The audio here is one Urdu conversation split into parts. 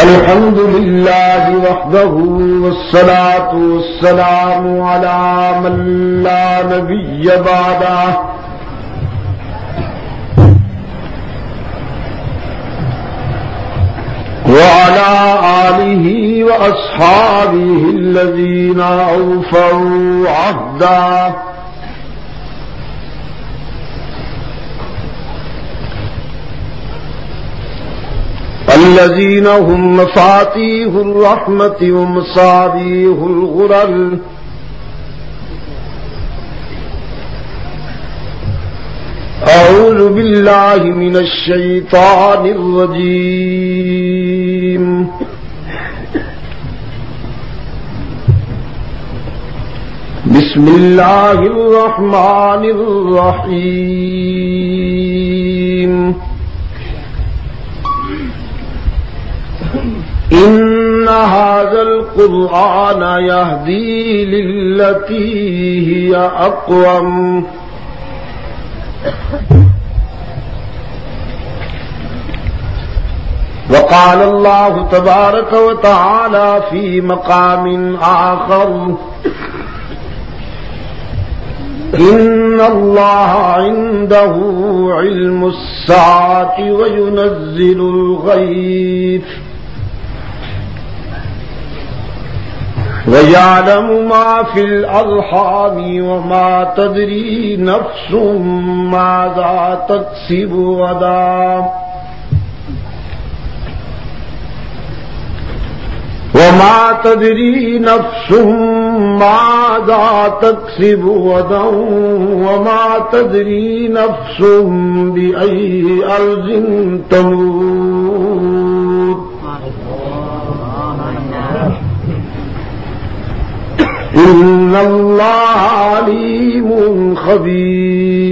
الحمد لله وحده والصلاة والسلام على من لا نبي بعده وعلى آله وأصحابه الذين أوفوا عهده الذين هم مفاتيح الرحمة ومصابيح الغرر أعوذ بالله من الشيطان الرجيم بسم الله الرحمن الرحيم إن هذا القرآن يهدي للتي هي أقوم وقال الله تبارك وتعالى في مقام آخر إن الله عنده علم الساعة وينزل الغيث وَيَعْلَمُ مَا فِي الْأَرْحَامِ وَمَا تَدْرِي نَفْسٌ مَاذَا تَكْسِبُ غَدًا وَمَا تَدْرِي نَفْسٌ مَاذَا تَكْسِبُ غَدًا وَمَا تَدْرِي نَفْسٌ بِأَيِّ أَرْضٍ تَمُوتُ إن الله عليم خبير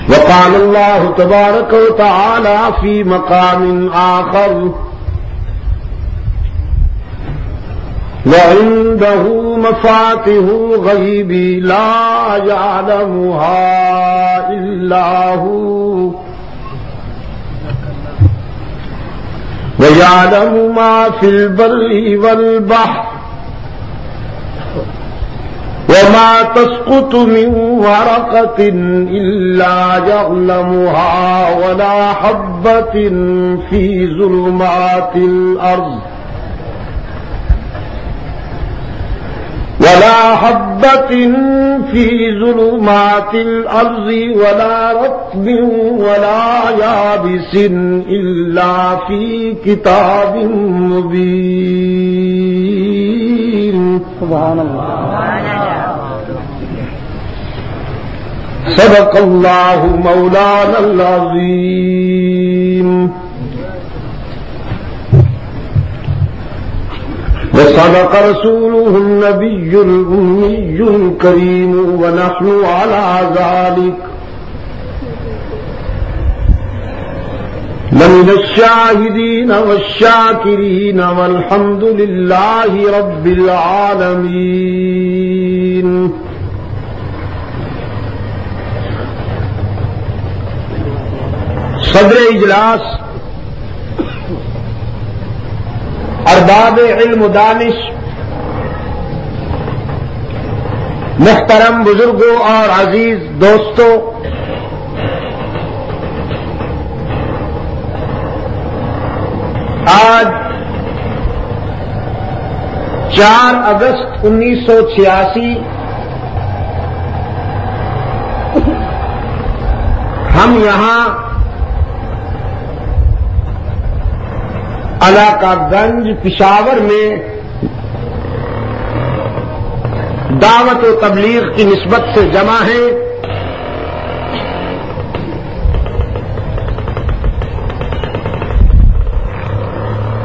وقال الله تبارك وتعالى في مقام آخر وعنده مفاتح الغيب لا يعلمها إلا هو وَيَعْلَمُ مَا فِي الْبَرِّ وَالْبَحْرِ وَمَا تَسْقُطُ مِنْ وَرَقَةٍ إِلَّا يَعْلَمُهَا وَلَا حَبَّةٍ فِي ظُلُمَاتِ الْأَرْضِ ولا حبة في ظلمات الأرض ولا رطب ولا يابس إلا في كتاب مبين سبحان الله صدق الله مولانا العظيم وصدق رسوله النبي الأمي الكريم ونحن على ذلك لمن الشاهدين والشاكرين والحمد لله رب العالمين صدر اجلاس ارباب علم و دانش محترم بزرگوں اور عزیز دوستوں، آج 4 اگست 1986 ہم یہاں علاقہ گنج پشاور میں دعوت و تبلیغ کی نسبت سے جمع ہیں۔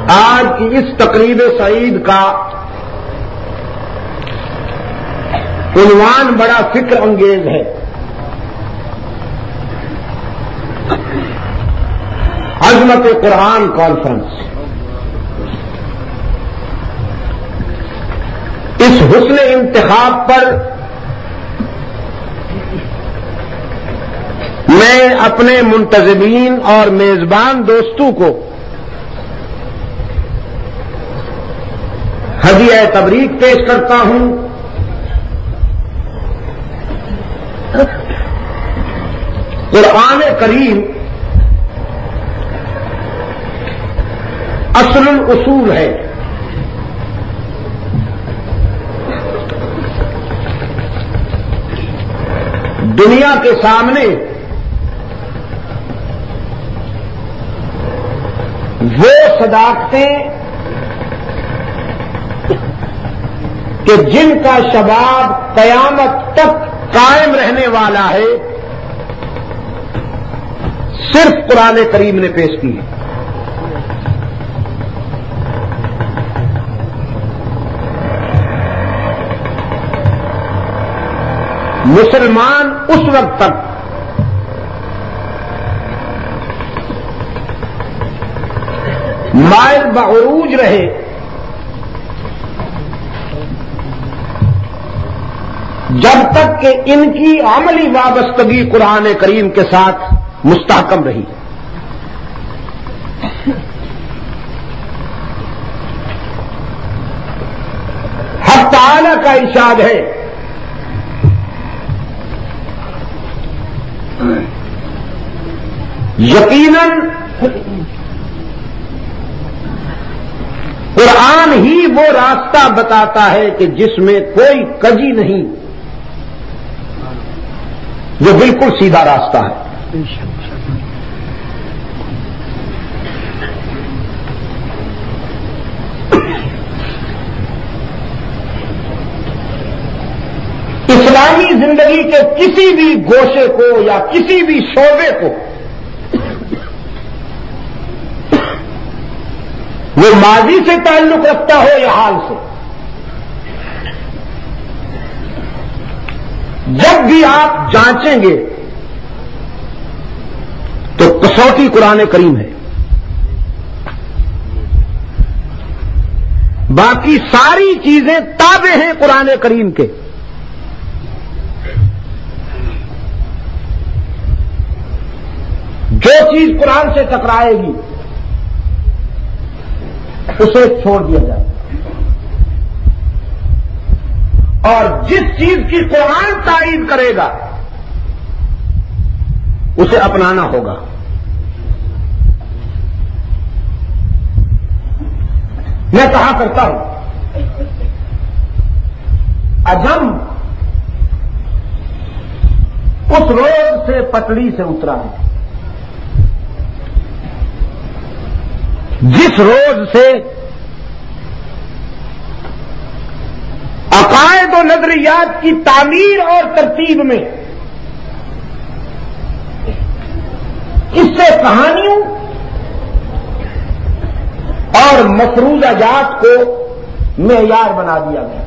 آج کی اس تقریب سعید کا عنوان بڑا فکر انگیز ہے۔ عظمت قرآن کانفرنس۔ اس حسن انتخاب پر میں اپنے منتظمین اور میزبان دوستوں کو ہدیہ تبریک پیش کرتا ہوں قرآن کریم اصل الاصول ہے. دنیا کے سامنے وہ صداقتیں کہ جن کا شباب قیامت تک قائم رہنے والا ہے صرف قرآن کریم نے پیش کی ہے. مسلمان اس وقت تک مائل بعروج رہے جب تک کہ ان کی عملی وابستگی قرآن کریم کے ساتھ مستحکم رہی. حق تعالی کا ارشاد ہے یقیناً قرآن ہی وہ راستہ بتاتا ہے کہ جس میں کوئی کجی نہیں، جو بالکل سیدھا راستہ ہے. اسلامی زندگی کے کسی بھی گوشے کو یا کسی بھی شعبے کو وہ ماضی سے تعلق رکھتا ہو یا حال سے، جب بھی آپ جانچیں گے تو کسوٹی قرآن کریم ہے. باقی ساری چیزیں تابع ہیں قرآن کریم کے. جو چیز قرآن سے ٹکرائے گی اسے چھوڑ دیا جائے اور جس چیز کی قرآن تائید کرے گا اسے اپنانا ہوگا. میں کہا کرتا ہوں اجم اس روز سے پٹڑی سے اترا ہے جس روز سے عقائد و نظریات کی تعمیر اور ترتیب میں اس سے کہانیوں اور مفروضہ جات کو معیار بنا دیا گیا.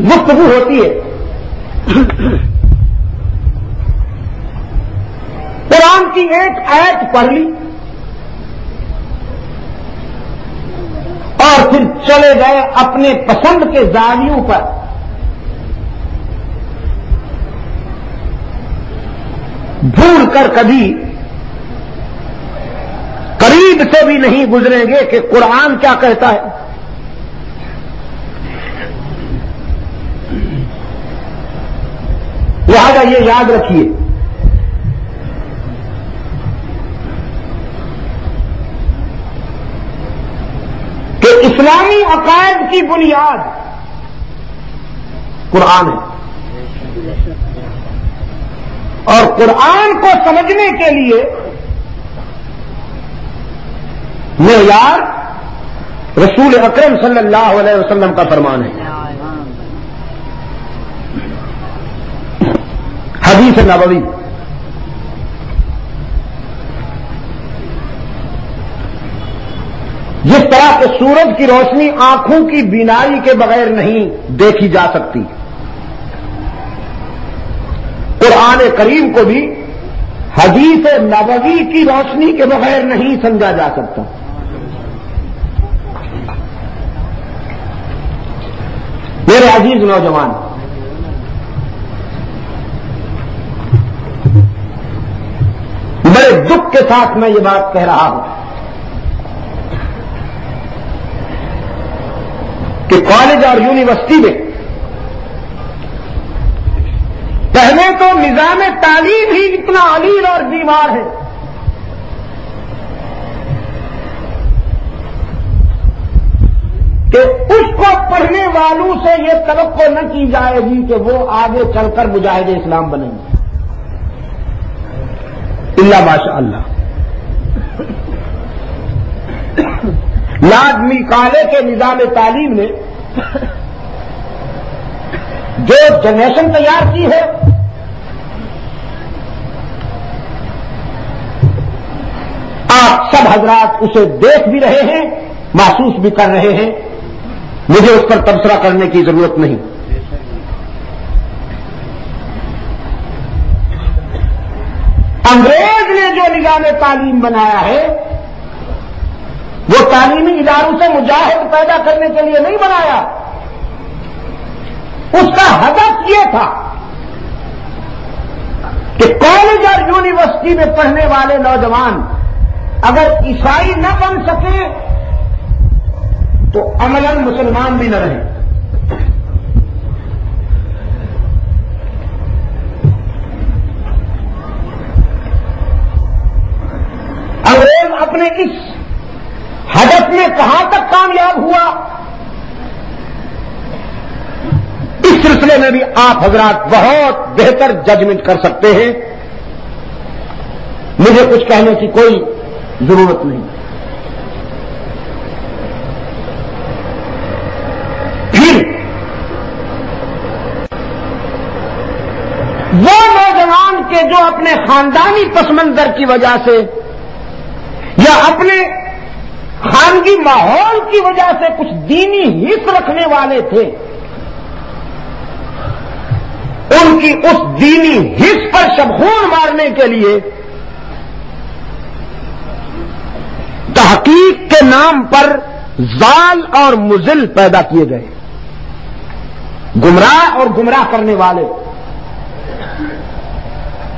گفتگو ہوتی ہے، قرآن کی ایک آیت پڑھ لی اور پھر چلے گئے اپنے پسند کے زاویوں پر. بھول کر کبھی قریب سے بھی نہیں گزریں گے کہ قرآن کیا کہتا ہے. لہذا یہ یاد رکھیے کہ اسلامی عقائد کی بنیاد قرآن ہے اور قرآن کو سمجھنے کے لیے معیار رسول اکرم صلی اللہ علیہ وسلم کا فرمان ہے. حدیث نبوی جس طرح کہ سورج کی روشنی آنکھوں کی بینائی کے بغیر نہیں دیکھی جا سکتی، قرآن کریم کو بھی حدیث نبوی کی روشنی کے بغیر نہیں سمجھا جا سکتا. میرے عزیز نوجوان، بڑے دکھ کے ساتھ میں یہ بات کہہ رہا ہوں کہ کالج اور یونیورسٹی میں پہلے تو نظام تعلیم ہی اتنا علیل اور بیمار ہے کہ اس کو پڑھنے والوں سے یہ توقع نہ کی جائے گی کہ وہ آگے چل کر مجاہد اسلام بنیں گے، اللہ ماشاء اللہ۔ لازمی کالے کے نظام تعلیم نے جو جنریشن تیار کی ہے، آپ سب حضرات اسے دیکھ بھی رہے ہیں، محسوس بھی کر رہے ہیں، مجھے اس پر تبصرہ کرنے کی ضرورت نہیں۔ انگریز نے جو نظام تعلیم بنایا ہے وہ تعلیمی اداروں سے مجاہد پیدا کرنے کے لیے نہیں بنایا، اس کا ہدف یہ تھا کہ کالج اور یونیورسٹی میں پڑھنے والے نوجوان اگر عیسائی نہ بن سکے تو عملاً مسلمان بھی نہ رہیں۔ انگریز اپنے اس ہدف میں کہاں تک کامیاب ہوا، اس سلسلے میں بھی آپ حضرات بہت بہتر ججمنٹ کر سکتے ہیں، مجھے کچھ کہنے کی کوئی ضرورت نہیں۔ پھر وہ نوجوان کے جو اپنے خاندانی پس منظر کی وجہ سے یا اپنے خانگی ماحول کی وجہ سے کچھ دینی حس رکھنے والے تھے، ان کی اس دینی حس پر شبخون مارنے کے لیے تحقیق کے نام پر ضال اور مضل پیدا کیے گئے، گمراہ اور گمراہ کرنے والے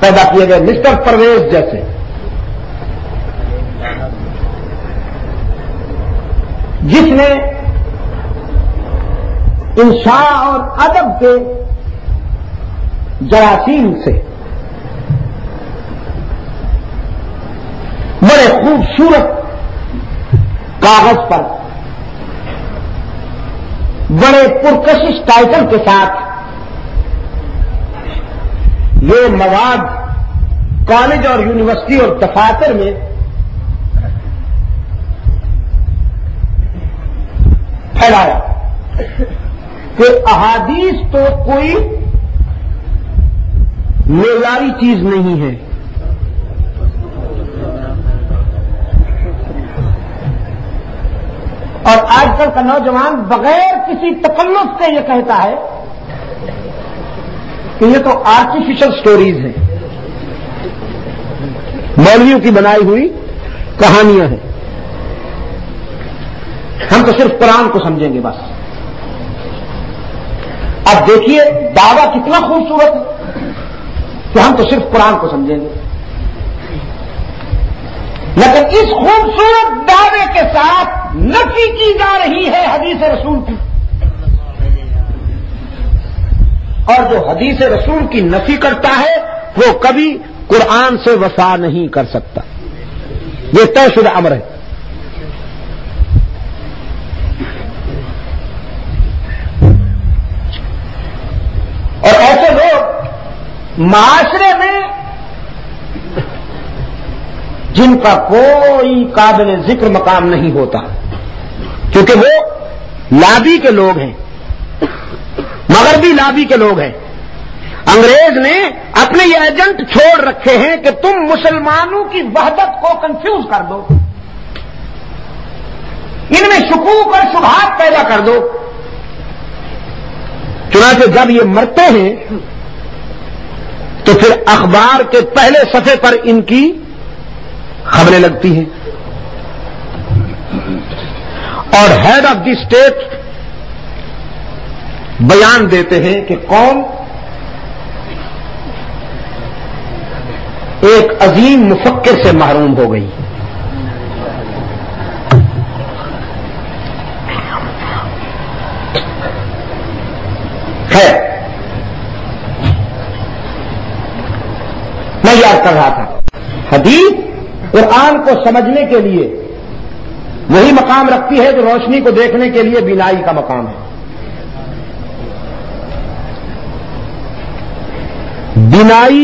پیدا کیے گئے، مسٹر پرویز جیسے، جس نے انشاء اور ادب کے جراثیم سے بڑے خوبصورت کاغذ پر بڑے پرکشش ٹائٹل کے ساتھ یہ مواد کالج اور یونیورسٹی اور دفاتر میں پھیلایا کہ احادیث تو کوئی معیاری چیز نہیں ہے، اور آج کل کا نوجوان بغیر کسی تکلف کے یہ کہتا ہے کہ یہ تو آرٹیفیشل سٹوریز ہیں، مولویوں کی بنائی ہوئی کہانیاں ہیں، ہم تو صرف قرآن کو سمجھیں گے بس۔ اب دیکھیے دعویٰ کتنا خوبصورت ہے کہ ہم تو صرف قرآن کو سمجھیں گے، لیکن اس خوبصورت دعوے کے ساتھ نفی کی جا رہی ہے حدیث رسول کی، اور جو حدیث رسول کی نفی کرتا ہے وہ کبھی قرآن سے وفا نہیں کر سکتا، یہ طے شدہ امر ہے۔ اور ایسے لوگ معاشرے میں جن کا کوئی قابل ذکر مقام نہیں ہوتا، کیونکہ وہ لابی کے لوگ ہیں، مغربی لابی کے لوگ ہیں، انگریز نے اپنے یہ ایجنٹ چھوڑ رکھے ہیں کہ تم مسلمانوں کی وحدت کو کنفیوز کر دو، ان میں شکوک اور شبہات پیدا کر دو، چنانچہ جب یہ مرتے ہیں تو پھر اخبار کے پہلے صفحے پر ان کی خبریں لگتی ہیں، اور ہیڈ آف دی اسٹیٹ بیان دیتے ہیں کہ قوم ایک عظیم مفکر سے محروم ہو گئی. خیر، میں یاد کر رہا تھا حدیث قرآن کو سمجھنے کے لیے وہی مقام رکھتی ہے جو روشنی کو دیکھنے کے لیے بینائی کا مقام ہے. بینائی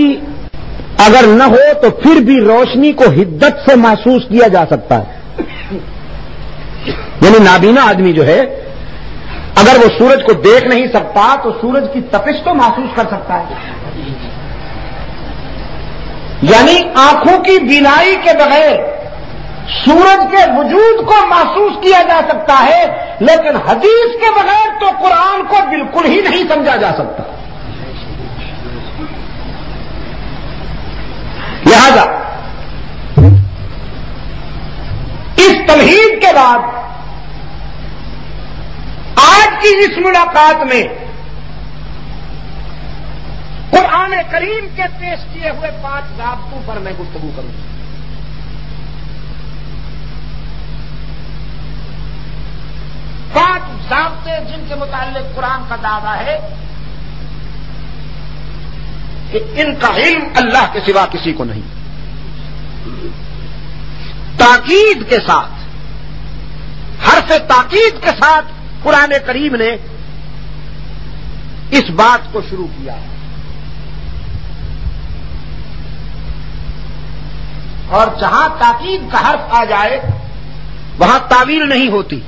اگر نہ ہو تو پھر بھی روشنی کو حدت سے محسوس کیا جا سکتا ہے. یعنی نابینا آدمی جو ہے اگر وہ سورج کو دیکھ نہیں سکتا تو سورج کی تپش تو محسوس کر سکتا ہے. یعنی آنکھوں کی بینائی کے بغیر سورج کے وجود کو محسوس کیا جا سکتا ہے، لیکن حدیث کے بغیر تو قرآن کو بالکل ہی نہیں سمجھا جا سکتا. لہذا اس تمہید کے بعد آج کی اس ملاقات میں قرآن کریم کے پیش کیے ہوئے 5 ضابطوں پر میں گفتگو کروں گا. 5 ضابطے جن کے متعلق قرآن کا دعویٰ ہے کہ ان کا علم اللہ کے سوا کسی کو نہیں. تاکید کے ساتھ، حرف تاکید کے ساتھ قرآن کریم نے اس بات کو شروع کیا ہے. اور جہاں تاکید کا حرف آ جائے وہاں تعویل نہیں ہوتی،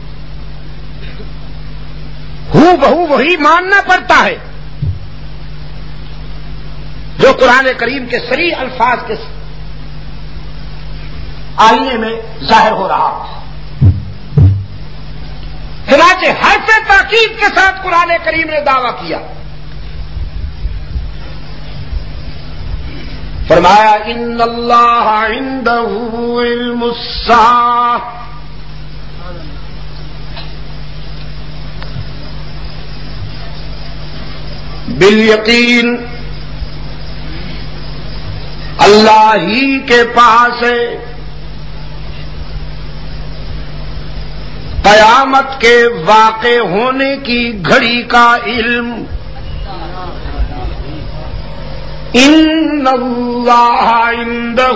ہو بہو وہی ماننا پڑتا ہے جو قرآن کریم کے صریح الفاظ کے آئینے میں ظاہر ہو رہا ہے. چنانچہ حرف تاکید کے ساتھ قرآن کریم نے دعویٰ کیا، فرمایا ان اللہ عندہ علم الساعۃ بالیقین، اللہ ہی کے پاس ہے قیامت کے واقع ہونے کی گھڑی کا علم. ان اللہ عندہ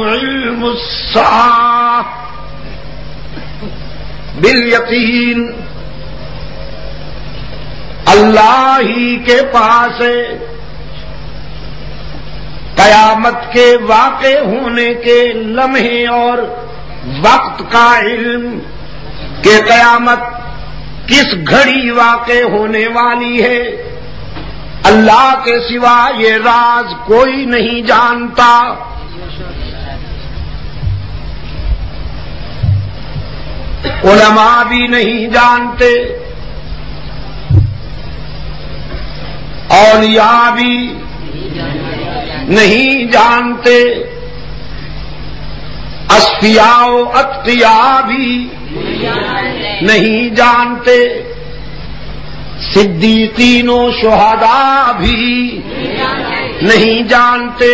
علم الساعۃ بالیقین، اللہ ہی کے پاس ہے قیامت کے واقع ہونے کے لمحے اور وقت کا علم کہ قیامت کس گھڑی واقع ہونے والی ہے. اللہ کے سوا یہ راز کوئی نہیں جانتا. علماء بھی نہیں جانتے، اولیاء بھی نہیں جانتے، اصفیاء و اتقیاء بھی نہیں جانتے، صدیقین و شہداء بھی نہیں جانتے،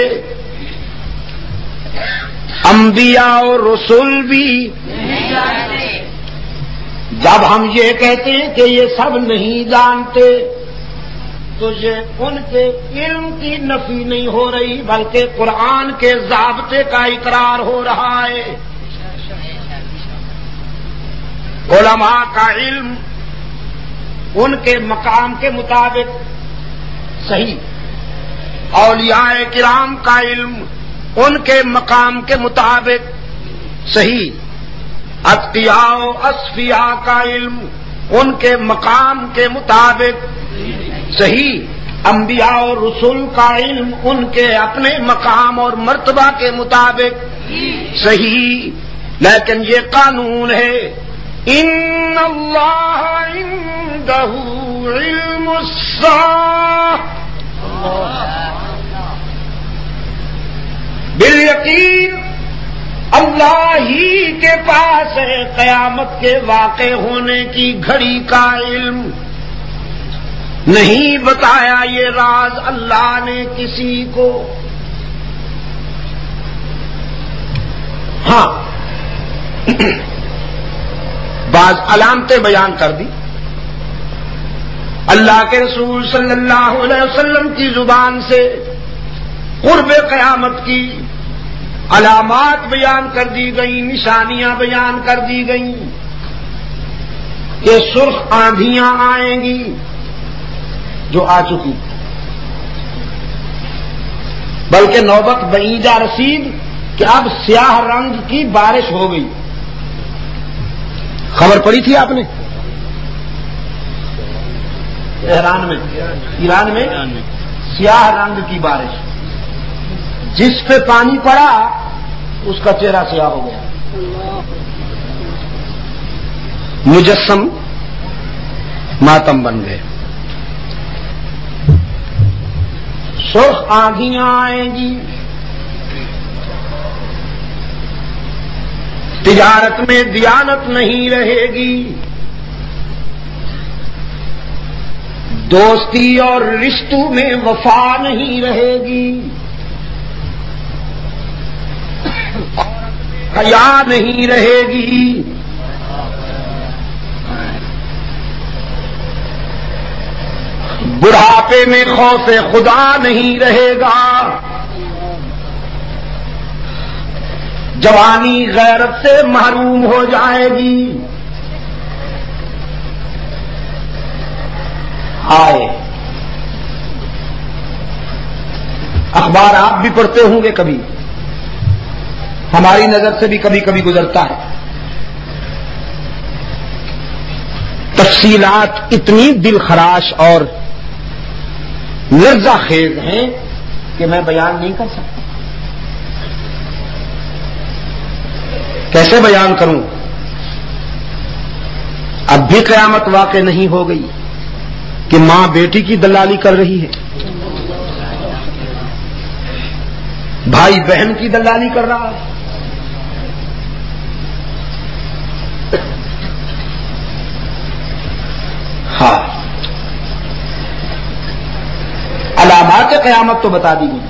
انبیاء و رسول بھی. جب ہم یہ کہتے ہیں کہ یہ سب نہیں جانتے تو یہ ان کے علم کی نفی نہیں ہو رہی بلکہ قرآن کے ضابطے کا اقرار ہو رہا ہے. علماء کا علم ان کے مقام کے مطابق صحیح، اولیاء کرام کا علم ان کے مقام کے مطابق صحیح، اتقیاء و اصفیاء کا علم ان کے مقام کے مطابق صحیح، انبیاء اور رسول کا علم ان کے اپنے مقام اور مرتبہ کے مطابق صحیح. لیکن یہ قانون ہے ان اللہ عندہ علم الساعۃ بالیقین، اللہ ہی کے پاس ہے قیامت کے واقع ہونے کی گھڑی کا علم. نہیں بتایا یہ راز اللہ نے کسی کو. ہاں بعض علامتیں بیان کر دی. اللہ کے رسول صلی اللہ علیہ وسلم کی زبان سے قرب قیامت کی علامات بیان کر دی گئیں، نشانیاں بیان کر دی گئیں کہ سرخ آندھیاں آئیں گی جو آ چکی، بلکہ نوبت بعیدہ رسید کہ اب سیاہ رنگ کی بارش ہو گئی. خبر پڑی تھی آپ نے؟ ایران میں سیاہ رنگ کی بارش، جس پہ پانی پڑا اس کا چہرہ سیاہ ہو گیا. مجسم ماتم بن گئے. سرخ آندھیاں آئیں گی، تجارت میں دیانت نہیں رہے گی، دوستی اور رشتوں میں وفا نہیں رہے گی، حیا نہیں رہے گی، بڑھاپے میں خوف خدا نہیں رہے گا، جوانی غیرت سے محروم ہو جائے گی. آئے اخبار آپ بھی پڑھتے ہوں گے، کبھی ہماری نظر سے بھی کبھی کبھی گزرتا ہے. تفصیلات اتنی دل خراش اور لرزہ خیز ہیں کہ میں بیان نہیں کر سکتا. کیسے بیان کروں؟ اب بھی قیامت واقع نہیں ہو گئی کہ ماں بیٹی کی دلالی کر رہی ہے، بھائی بہن کی دلالی کر رہا ہے. ہاں علامات قیامت تو بتا دی گئی.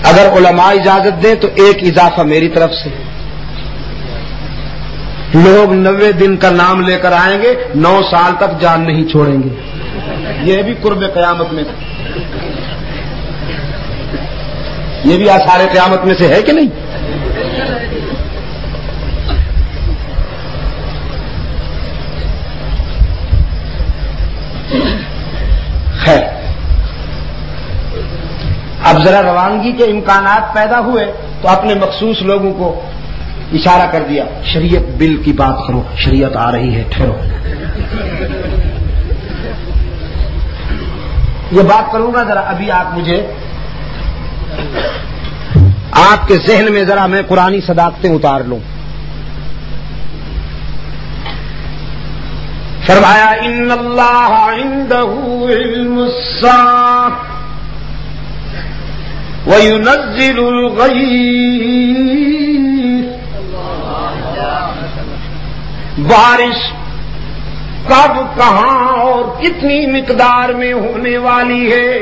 اگر علماء اجازت دیں تو ایک اضافہ میری طرف سے. لوگ 90 دن کا نام لے کر آئیں گے، 9 سال تک جان نہیں چھوڑیں گے. یہ بھی قرب قیامت میں سے، یہ بھی آثار قیامت میں سے ہے کہ نہیں؟ خیر، اب ذرا روانگی کے امکانات پیدا ہوئے تو اپنے مخصوص لوگوں کو اشارہ کر دیا، شریعت بل کی بات کرو، شریعت آ رہی ہے، ٹھہرو. یہ بات کروں گا ذرا، ابھی آپ مجھے آپ کے ذہن میں ذرا میں قرآنی صداقتیں اتار لوں. فرمایا ان اللہ عنده علم الساعة وينزل الغیث. بارش کب، کہاں اور کتنی مقدار میں ہونے والی ہے،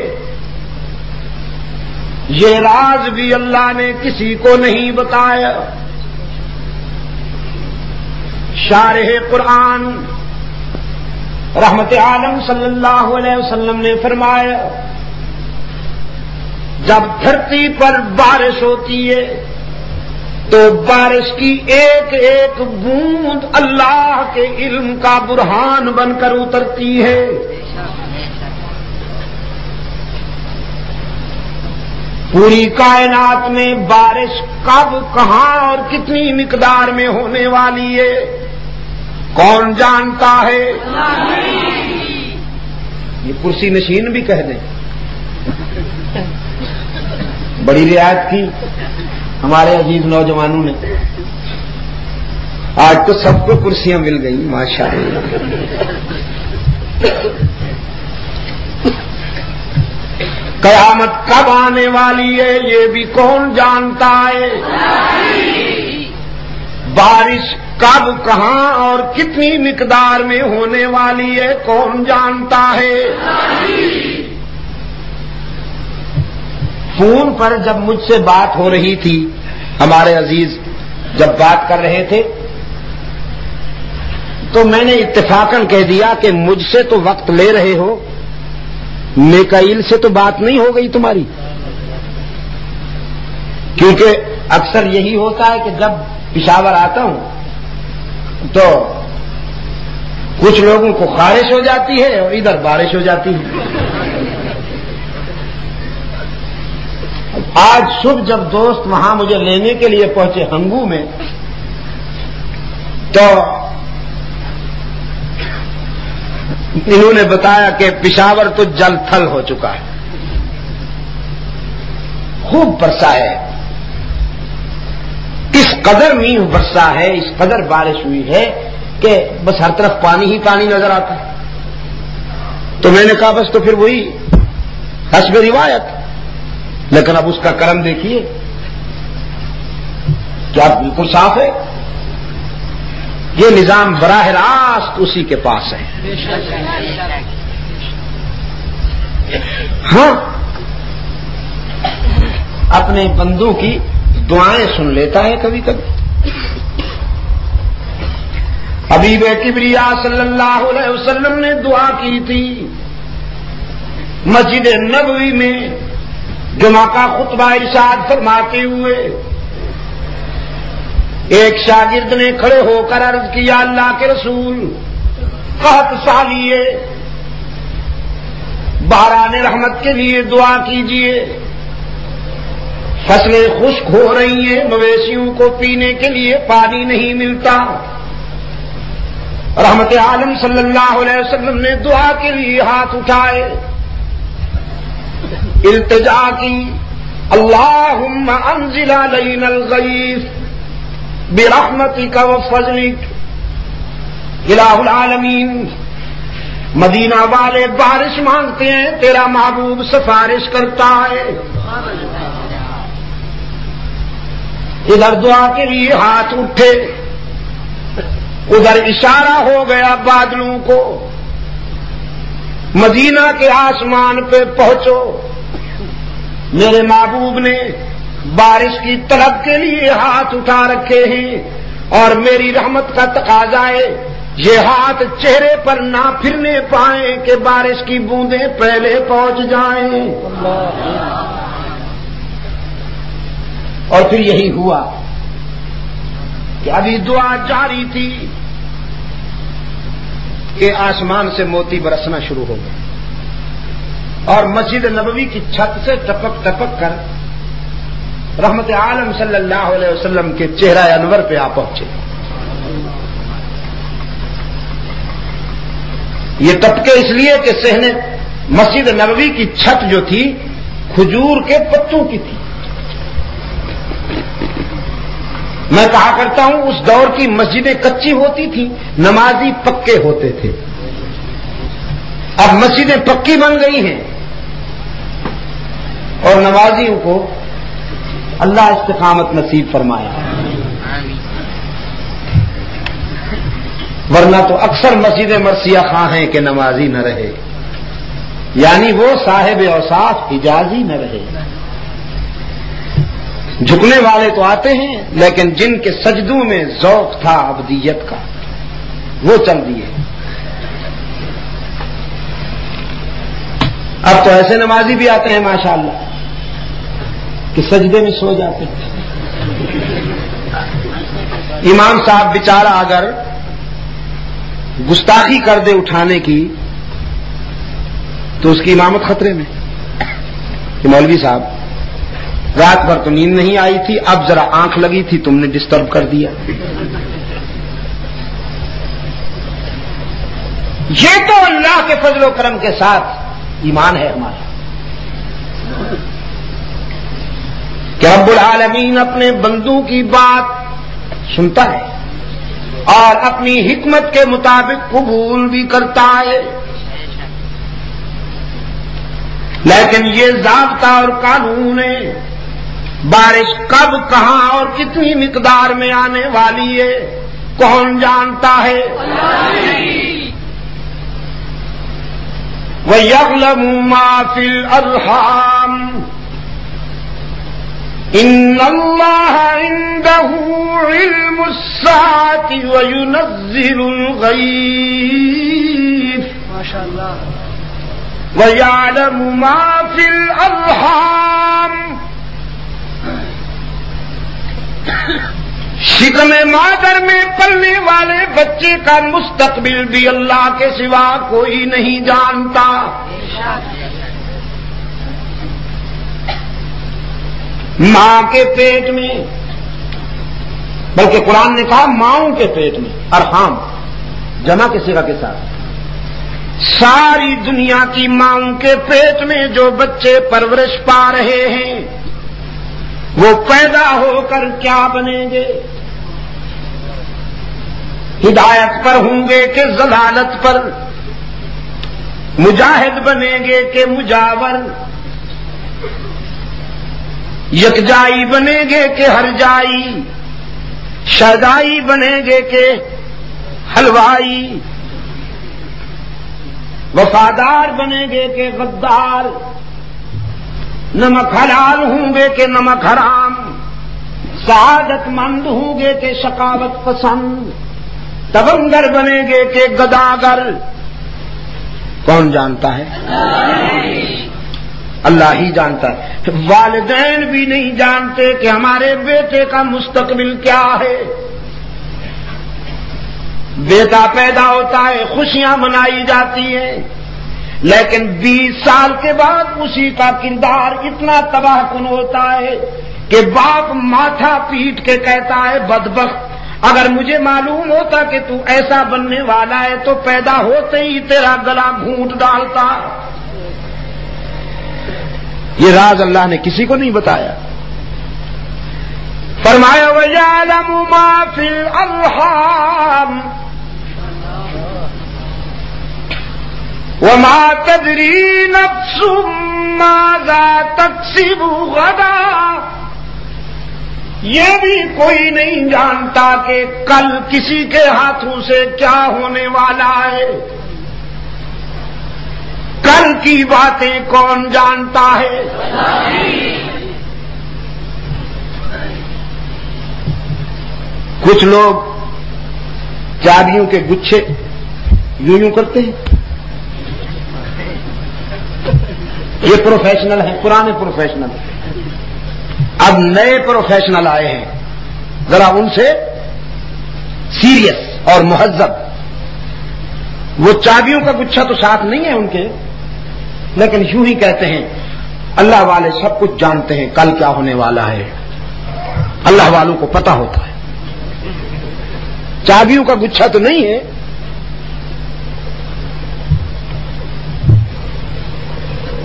یہ راز بھی اللہ نے کسی کو نہیں بتایا. شارح قرآن رحمت عالم صلی اللہ علیہ وسلم نے فرمایا، جب دھرتی پر بارش ہوتی ہے تو بارش کی ایک ایک بوند اللہ کے علم کا برہان بن کر اترتی ہے. پوری کائنات میں بارش کب، کہاں اور کتنی مقدار میں ہونے والی ہے کون جانتا ہے؟ یہ کرسی نشین بھی کہہ دیں. بڑی رعایت کی ہمارے عزیز نوجوانوں نے. آج تو سب کو کرسیاں مل گئی ماشاءاللہ. قیامت کب آنے والی ہے یہ بھی کون جانتا ہے؟ بارش کب کہاں اور کتنی مقدار میں ہونے والی ہے کون جانتا ہے؟ فون پر جب مجھ سے بات ہو رہی تھی، ہمارے عزیز جب بات کر رہے تھے، تو میں نے اتفاقاً کہہ دیا کہ مجھ سے تو وقت لے رہے ہو، میکائیل سے تو بات نہیں ہو گئی تمہاری؟ کیونکہ اکثر یہی ہوتا ہے کہ جب پشاور آتا ہوں تو کچھ لوگوں کو خارش ہو جاتی ہے اور ادھر بارش ہو جاتی ہے۔ آج صبح جب دوست وہاں مجھے لینے کے لیے پہنچے ہنگو میں، تو انہوں نے بتایا کہ پشاور تو جل تھل ہو چکا ہے، خوب برسا ہے، اس قدر میہ برسا ہے، اس قدر بارش ہوئی ہے کہ بس ہر طرف پانی ہی پانی نظر آتا ہے۔ تو میں نے کہا بس تو پھر وہی حسب روایت، لیکن اب اس کا کرم دیکھیے کیا بالکل صاف ہے، یہ نظام براہ راست اسی کے پاس ہے۔ ہاں، اپنے بندوں کی دعائیں سن لیتا ہے کبھی کبھی۔ حبیب کبریا صلی اللہ علیہ وسلم نے دعا کی تھی مسجد نبوی میں جمعہ کا خطبہ ارشاد فرماتے ہوئے، ایک شاگرد نے کھڑے ہو کر عرض کیا، اللہ کے رسول، قحط سالی ہے، باران رحمت کے لیے دعا کیجیے، فصلیں خشک ہو رہی ہیں، مویشیوں کو پینے کے لیے پانی نہیں ملتا۔ رحمت عالم صلی اللہ علیہ وسلم نے دعا کے لیے ہاتھ اٹھائے، التجا کی، اللہم انزل علینا الغیث برحمتک وفضلک، الہ العالمین۔ مدینہ والے بارش مانگتے ہیں، تیرا محبوب سفارش کرتا ہے۔ ادھر دعا کے لیے ہاتھ اٹھے، ادھر اشارہ ہو گیا بادلوں کو، مدینہ کے آسمان پہ پہنچو، میرے محبوب نے بارش کی طلب کے لیے ہاتھ اٹھا رکھے ہیں، اور میری رحمت کا تقاضا ہے یہ ہاتھ چہرے پر نہ پھرنے پائیں کہ بارش کی بوندیں پہلے پہنچ جائیں۔ اور پھر یہی ہوا کہ ابھی دعا جاری تھی کہ آسمان سے موتی برسنا شروع ہو گئے، اور مسجد نبوی کی چھت سے ٹپک ٹپک کر رحمت عالم صلی اللہ علیہ وسلم کے چہرہ انور پہ آ پہنچے۔ یہ ٹپکے اس لیے کہ صحن مسجد نبوی کی چھت جو تھی کھجور کے پتوں کی تھی۔ میں کہا کرتا ہوں اس دور کی مسجدیں کچی ہوتی تھیں، نمازی پکے ہوتے تھے، اب مسجدیں پکی بن گئی ہیں اور نمازیوں کو اللہ استقامت نصیب فرمایا، ورنہ تو اکثر مسجدیں مرثیہ خواہ ہیں کہ نمازی نہ رہے، یعنی وہ صاحب اوصاف حجازی نہ رہے۔ جھکنے والے تو آتے ہیں لیکن جن کے سجدوں میں ذوق تھا عبدیت کا وہ چل دیے۔ اب تو ایسے نمازی بھی آتے ہیں ماشاءاللہ کہ سجدے میں سو جاتے ہیں۔ امام صاحب بیچارہ اگر گستاخی کر دے اٹھانے کی تو اس کی امامت خطرے میں کہ مولوی صاحب رات بھر تو نیند نہیں آئی تھی، اب ذرا آنکھ لگی تھی تم نے ڈسٹرب کر دیا۔ یہ تو اللہ کے فضل و کرم کے ساتھ ایمان ہے ہمارا کہ رب العالمین اپنے بندوں کی بات سنتا ہے اور اپنی حکمت کے مطابق قبول بھی کرتا ہے، لیکن یہ ضابطہ اور قانون ہے بارش کب کہاں اور کتنی مقدار میں آنے والی ہے کون جانتا ہے؟ وَيَعْلَمُ مَا فِي الْأَرْحَامِ إِنَّ اللَّهَ عِندَهُ عِلْمُ السَّاعَةِ وَيُنَزِّلُ الْغَيْثَ وَيَعْلَمُ مَا فِي الْأَرْحَامِ شکم مادر میں پلنے والے بچے کا مستقبل بھی اللہ کے سوا کوئی نہیں جانتا۔ ماں کے پیٹ میں، بلکہ قرآن نے کہا ماؤں کے پیٹ میں، ارحام جمع کے صیغہ کے ساتھ، ساری دنیا کی ماؤں کے پیٹ میں جو بچے پرورش پا رہے ہیں وہ پیدا ہو کر کیا بنیں گے؟ ہدایت پر ہوں گے کہ ضلالت پر؟ مجاہد بنیں گے کہ مجاور؟ یکجائی بنیں گے کہ ہرجائی؟ شہدائی بنیں گے کہ حلوائی؟ وفادار بنیں گے کہ غدار؟ نمک حلال ہوں گے کہ نمک حرام؟ سعادت مند ہوں گے کہ شقاوت پسند؟ تبنگر بنیں گے کہ گداگر؟ کون جانتا ہے؟ اللہ ہی جانتا ہے۔ والدین بھی نہیں جانتے کہ ہمارے بیٹے کا مستقبل کیا ہے۔ بیٹا پیدا ہوتا ہے، خوشیاں منائی جاتی ہیں، لیکن 20 سال کے بعد اسی کا کردار اتنا تباہ کن ہوتا ہے کہ باپ ماتھا پیٹ کے کہتا ہے بدبخت، اگر مجھے معلوم ہوتا کہ تو ایسا بننے والا ہے تو پیدا ہوتے ہی تیرا گلا گھونٹ ڈالتا۔ یہ راز اللہ نے کسی کو نہیں بتایا۔ فرمایا وَيَعْلَمُ مَا فِي الْأَرْحَامِ وَمَا تَدْرِي نَفْسٌ مَاذَا تَكْسِبُ غَدًا، یہ بھی کوئی نہیں جانتا کہ کل کسی کے ہاتھوں سے کیا ہونے والا ہے۔ کل کی باتیں کون جانتا ہے؟ کچھ لوگ چابیوں کے گچھے یوں کرتے ہیں، یہ پروفیشنل ہیں، پرانے پروفیشنل۔ اب نئے پروفیشنل آئے ہیں، ذرا ان سے سیریس اور مہذب۔ وہ چابیوں کا گچھا تو ساتھ نہیں ہے ان کے، لیکن یوں ہی کہتے ہیں اللہ والے سب کچھ جانتے ہیں کل کیا ہونے والا ہے، اللہ والوں کو پتہ ہوتا ہے۔ چابیوں کا گچھا تو نہیں ہے۔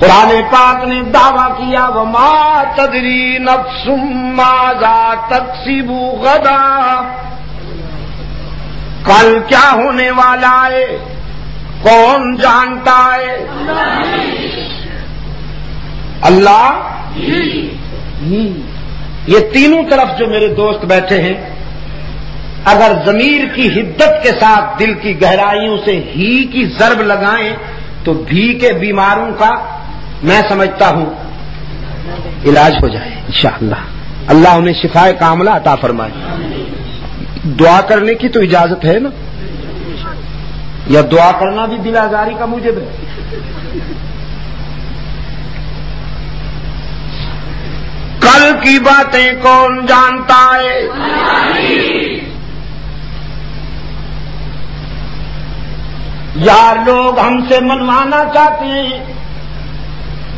قرآن پاک نے دعویٰ کیا وَمَا تَدْرِي نَفْسٌ مَاذَا تَكْسِبُ غَدًا، کل کیا ہونے والا ہے کون جانتا ہے؟ اللہ ہی۔ یہ تینوں طرف جو میرے دوست بیٹھے ہیں، اگر ضمیر کی حدت کے ساتھ دل کی گہرائیوں سے ہی کی ضرب لگائیں تو بھی کے بیماروں کا میں سمجھتا ہوں علاج ہو جائے انشاءاللہ۔ اللہ انہیں شفائے کاملہ عطا فرمائے۔ دعا کرنے کی تو اجازت ہے نا، یا دعا کرنا بھی دل آزاری کا موجب ہے؟ کل کی باتیں کون جانتا ہے؟ یار لوگ ہم سے منوانا چاہتے ہیں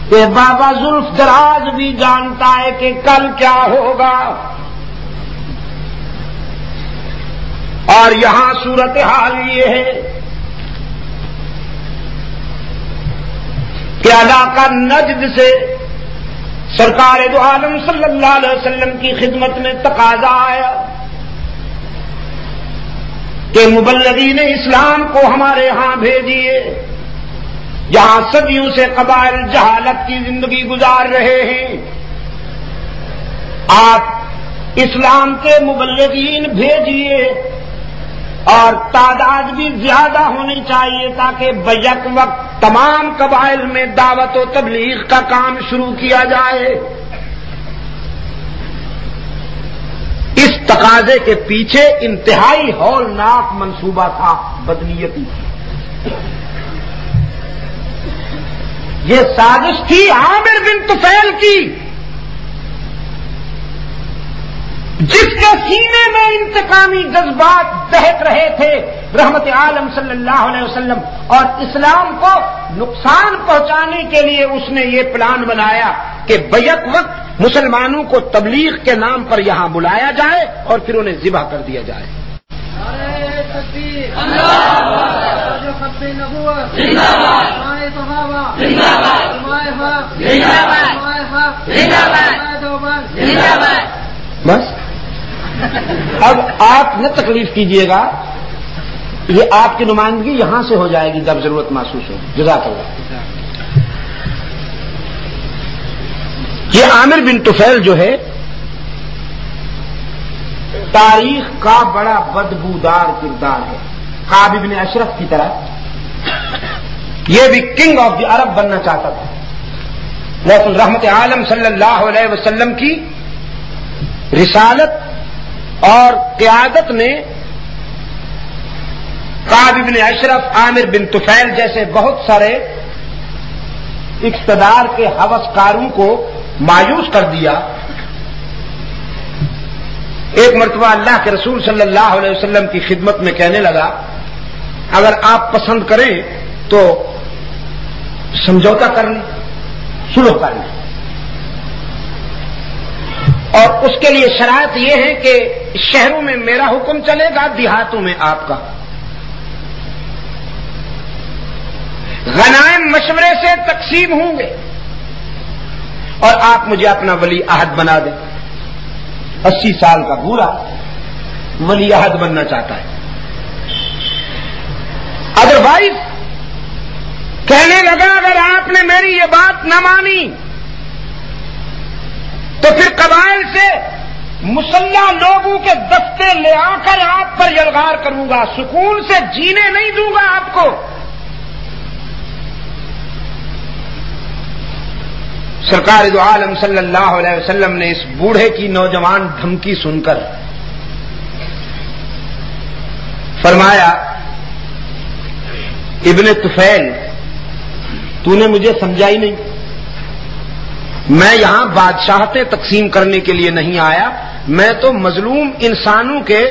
کہ بابا زلف دراز بھی جانتا ہے کہ کل کیا ہوگا، اور یہاں صورتحال یہ ہے کہ علاقہ نجد سے سرکار دو عالم صلی اللہ علیہ وسلم کی خدمت میں تقاضا آیا کہ مبلغین اسلام کو ہمارے ہاں بھیجیے، جہاں صدیوں سے قبائل جہالت کی زندگی گزار رہے ہیں، آپ اسلام کے مبلغین بھیجیے اور تعداد بھی زیادہ ہونی چاہیے تاکہ بیک وقت تمام قبائل میں دعوت و تبلیغ کا کام شروع کیا جائے۔ اس تقاضے کے پیچھے انتہائی ہولناک منصوبہ تھا بدنیتی کی۔ یہ سازش تھی عامر بن طفیل کی، جس کے سینے میں انتقامی جذبات دہک رہے تھے رحمت عالم صلی اللہ علیہ وسلم، اور اسلام کو نقصان پہنچانے کے لیے اس نے یہ پلان بنایا کہ بیک وقت مسلمانوں کو تبلیغ کے نام پر یہاں بلایا جائے اور پھر انہیں ذبح کر دیا جائے۔ بس اب آپ نہ تکلیف کیجئے گا، یہ آپ کی نمائندگی یہاں سے ہو جائے گی جب ضرورت محسوس ہو۔ جزاک اللہ۔ یہ عامر بن طفیل جو ہے تاریخ کا بڑا بدبودار کردار ہے، کعب بن اشرف کی طرح یہ بھی کنگ آف دی عرب بننا چاہتا تھا، لیکن رحمت عالم صلی اللہ علیہ وسلم کی رسالت اور قیادت نے کعب بن اشرف، عامر بن طفیل جیسے بہت سارے اقتدار کے ہوسکاروں کو مایوس کر دیا۔ ایک مرتبہ اللہ کے رسول صلی اللہ علیہ وسلم کی خدمت میں کہنے لگا، اگر آپ پسند کریں تو سمجھوتا کر لیں، صلح کر لیں، اور اس کے لیے شرائط یہ ہے کہ شہروں میں میرا حکم چلے گا، دیہاتوں میں آپ کا۔ غنائم مشورے سے تقسیم ہوں گے اور آپ مجھے اپنا ولی عہد بنا دیں۔ 80 سال کا بوڑھا ولی عہد بننا چاہتا ہے۔ ادروائز کہنے لگا اگر آپ نے میری یہ بات نہ مانی تو پھر قبائل سے مسلح لوگوں کے دستے لے آ کر آپ پر یلغار کروں گا، سکون سے جینے نہیں دوں گا آپ کو۔ سرکار دو عالم صلی اللہ علیہ وسلم نے اس بوڑھے کی نوجوان دھمکی سن کر فرمایا، ابن طفیل تو نے مجھے سمجھائی نہیں، میں یہاں بادشاہتیں تقسیم کرنے کے لیے نہیں آیا، میں تو مظلوم انسانوں کے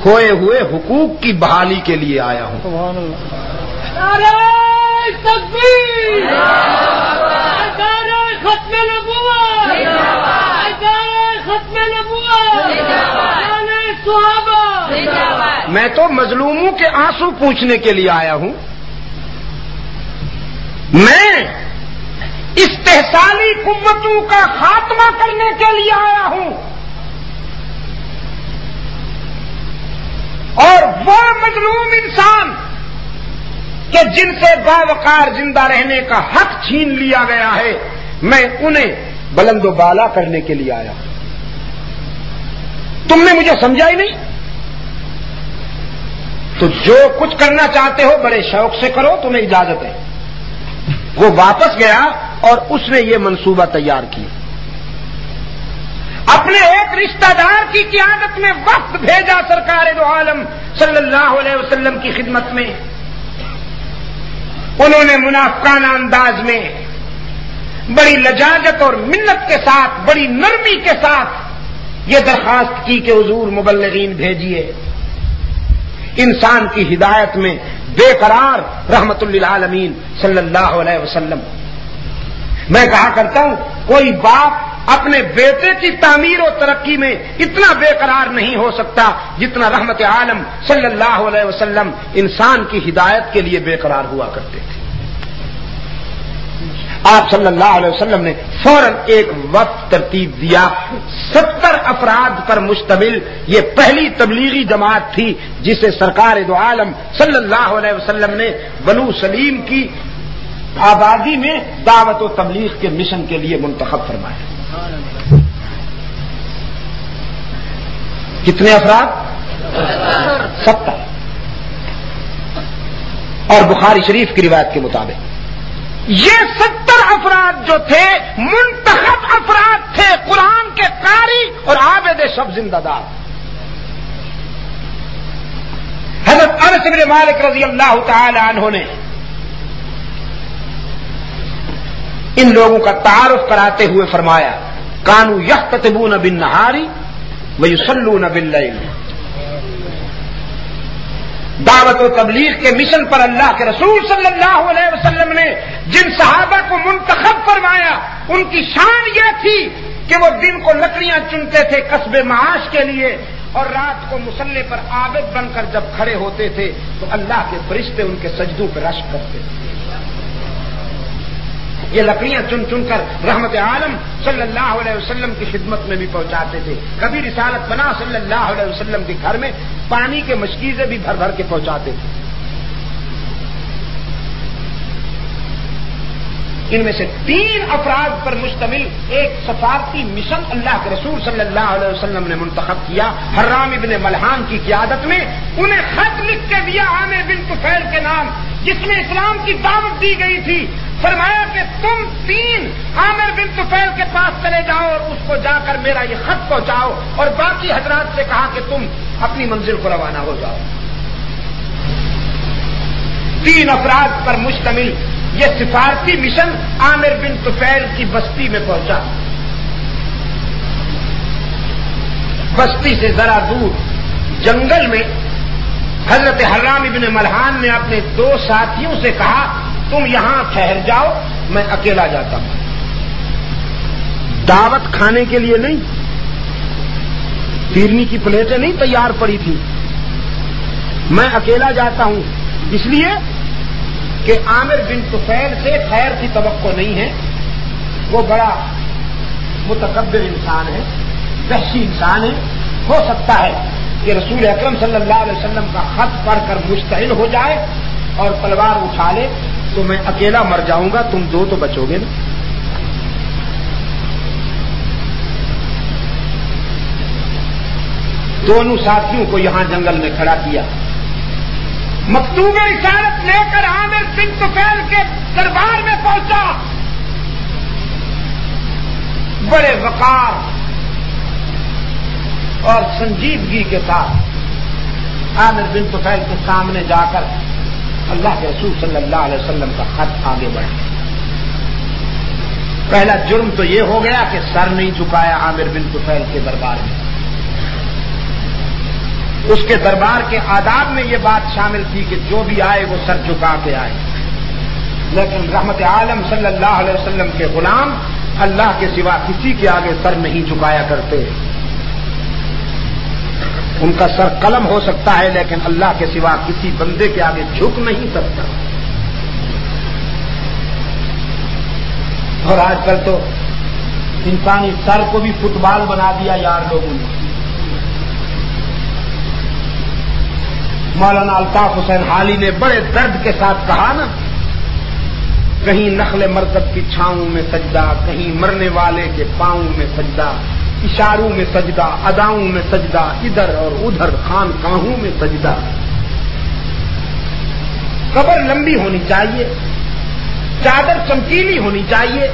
کھوئے ہوئے حقوق کی بحالی کے لیے آیا ہوں۔ سبحان اللہ۔ نعرہ تکبیر، نعرہ ختم نبوت، نعرہ ختم نبوت، نعرہ صحابہ۔ میں تو مظلوموں کے آنسو پوچھنے کے لیے آیا ہوں، میں استحصالی قوتوں کا خاتمہ کرنے کے لیے آیا ہوں، اور وہ مظلوم انسان کہ جن سے باوقار زندہ رہنے کا حق چھین لیا گیا ہے، میں انہیں بلند و بالا کرنے کے لیے آیا ہوں۔ تم نے مجھے سمجھا ہی نہیں، تو جو کچھ کرنا چاہتے ہو بڑے شوق سے کرو، تمہیں اجازت ہے۔ وہ واپس گیا اور اس نے یہ منصوبہ تیار کیا، اپنے ایک رشتہ دار کی قیادت میں وفد بھیجا سرکار دو عالم صلی اللہ علیہ وسلم کی خدمت میں۔ انہوں نے منافقانہ انداز میں بڑی لجاجت اور منت کے ساتھ، بڑی نرمی کے ساتھ یہ درخواست کی کہ حضور مبلغین بھیجیے، انسان کی ہدایت میں بے قرار رحمت للعالمین صلی اللہ علیہ وسلم۔ میں کہا کرتا ہوں کوئی باپ اپنے بیٹے کی تعمیر و ترقی میں اتنا بے قرار نہیں ہو سکتا جتنا رحمت عالم صلی اللہ علیہ وسلم انسان کی ہدایت کے لیے بے قرار ہوا کرتے تھے۔ آپ صلی اللہ علیہ وسلم نے فوراً ایک وفد ترتیب دیا، 70 افراد پر مشتمل یہ پہلی تبلیغی جماعت تھی جسے سرکار دو عالم صلی اللہ علیہ وسلم نے بنو سلیم کی آبادی میں دعوت و تبلیغ کے مشن کے لیے منتخب فرمایا۔ کتنے افراد؟ 70. اور بخاری شریف کی روایت کے مطابق یہ 70 افراد جو تھے منتخب افراد تھے، قرآن کے قاری اور عابد شب زندہ دار. حضرت انس بن مالک رضی اللہ تعالی عنہ نے ان لوگوں کا تعارف کراتے ہوئے فرمایا کانوا یختتبون بالنہار ویصلون باللیل. دعوت و تبلیغ کے مشن پر اللہ کے رسول صلی اللہ علیہ وسلم نے جن صحابہ کو منتخب فرمایا ان کی شان یہ تھی کہ وہ دن کو لکڑیاں چنتے تھے کسب معاش کے لیے، اور رات کو مصلی پر عابد بن کر جب کھڑے ہوتے تھے تو اللہ کے فرشتے ان کے سجدوں پہ رشک کرتے تھے. یہ لکڑیاں چن چن کر رحمت عالم صلی اللہ علیہ وسلم کی خدمت میں بھی پہنچاتے تھے. کبھی رسالت بنا صلی اللہ علیہ وسلم کے گھر میں پانی کے مشکیزیں بھی بھر بھر کے پہنچاتے تھے. ان میں سے 3 افراد پر مشتمل ایک سفارتی مشن اللہ کے رسول صلی اللہ علیہ وسلم نے منتخب کیا حرام ابن ملحان کی قیادت میں. انہیں خط لکھ کے دیا عامر بن طفیل کے نام، جس میں اسلام کی دعوت دی گئی تھی. فرمایا کہ تم 3 عامر بن طفیل کے پاس چلے جاؤ اور اس کو جا کر میرا یہ خط پہنچاؤ، اور باقی حضرات سے کہا کہ تم اپنی منزل کو روانہ ہو جاؤ. 3 افراد پر مشتمل یہ سفارتی مشن عامر بن طفیل کی بستی میں پہنچا. بستی سے ذرا دور جنگل میں حضرت حرام ابن ملحان نے اپنے 2 ساتھیوں سے کہا تم یہاں ٹھہر جاؤ، میں اکیلا جاتا ہوں. دعوت کھانے کے لیے نہیں، پیرنی کی پلیٹیں نہیں تیار پڑی تھی. میں اکیلا جاتا ہوں اس لیے کہ عامر بن طفیل سے خیر کی توقع نہیں ہے. وہ بڑا متکبر انسان ہے، وحشی انسان ہے. ہو سکتا ہے کہ رسول اکرم صلی اللہ علیہ وسلم کا خط پڑھ کر مشتعل ہو جائے اور تلوار اٹھا لے تو میں اکیلا مر جاؤں گا، تم 2 تو بچو گے نا. دونوں ساتھیوں کو یہاں جنگل میں کھڑا کیا. مکتوب رسالت لے کر عامر بن طفیل کے دربار میں پہنچا. بڑے وقار اور سنجیدگی کے ساتھ عامر بن طفیل کے سامنے جا کر اللہ کے رسول صلی اللہ علیہ وسلم کا خط آگے بڑھا. پہلا جرم تو یہ ہو گیا کہ سر نہیں جھکایا عامر بن طفیل کے دربار میں. اس کے دربار کے آداب میں یہ بات شامل تھی کہ جو بھی آئے وہ سر جھکا کے آئے. لیکن رحمت عالم صلی اللہ علیہ وسلم کے غلام اللہ کے سوا کسی کے آگے سر نہیں جھکایا کرتے. ان کا سر قلم ہو سکتا ہے لیکن اللہ کے سوا کسی بندے کے آگے جھک نہیں سکتا. اور آج کل تو انسانی سر کو بھی فٹ بال بنا دیا یار لوگوں نے. مولانا الطاف حسین حالی نے بڑے درد کے ساتھ کہا نا، کہیں نخل مرکب کی چھاؤں میں سجدہ، کہیں مرنے والے کے پاؤں میں سجدہ، اشاروں میں سجدہ، اداؤں میں سجدہ، ادھر اور ادھر خانقاہوں میں سجدہ. قبر لمبی ہونی چاہیے، چادر چمکیلی ہونی چاہیے،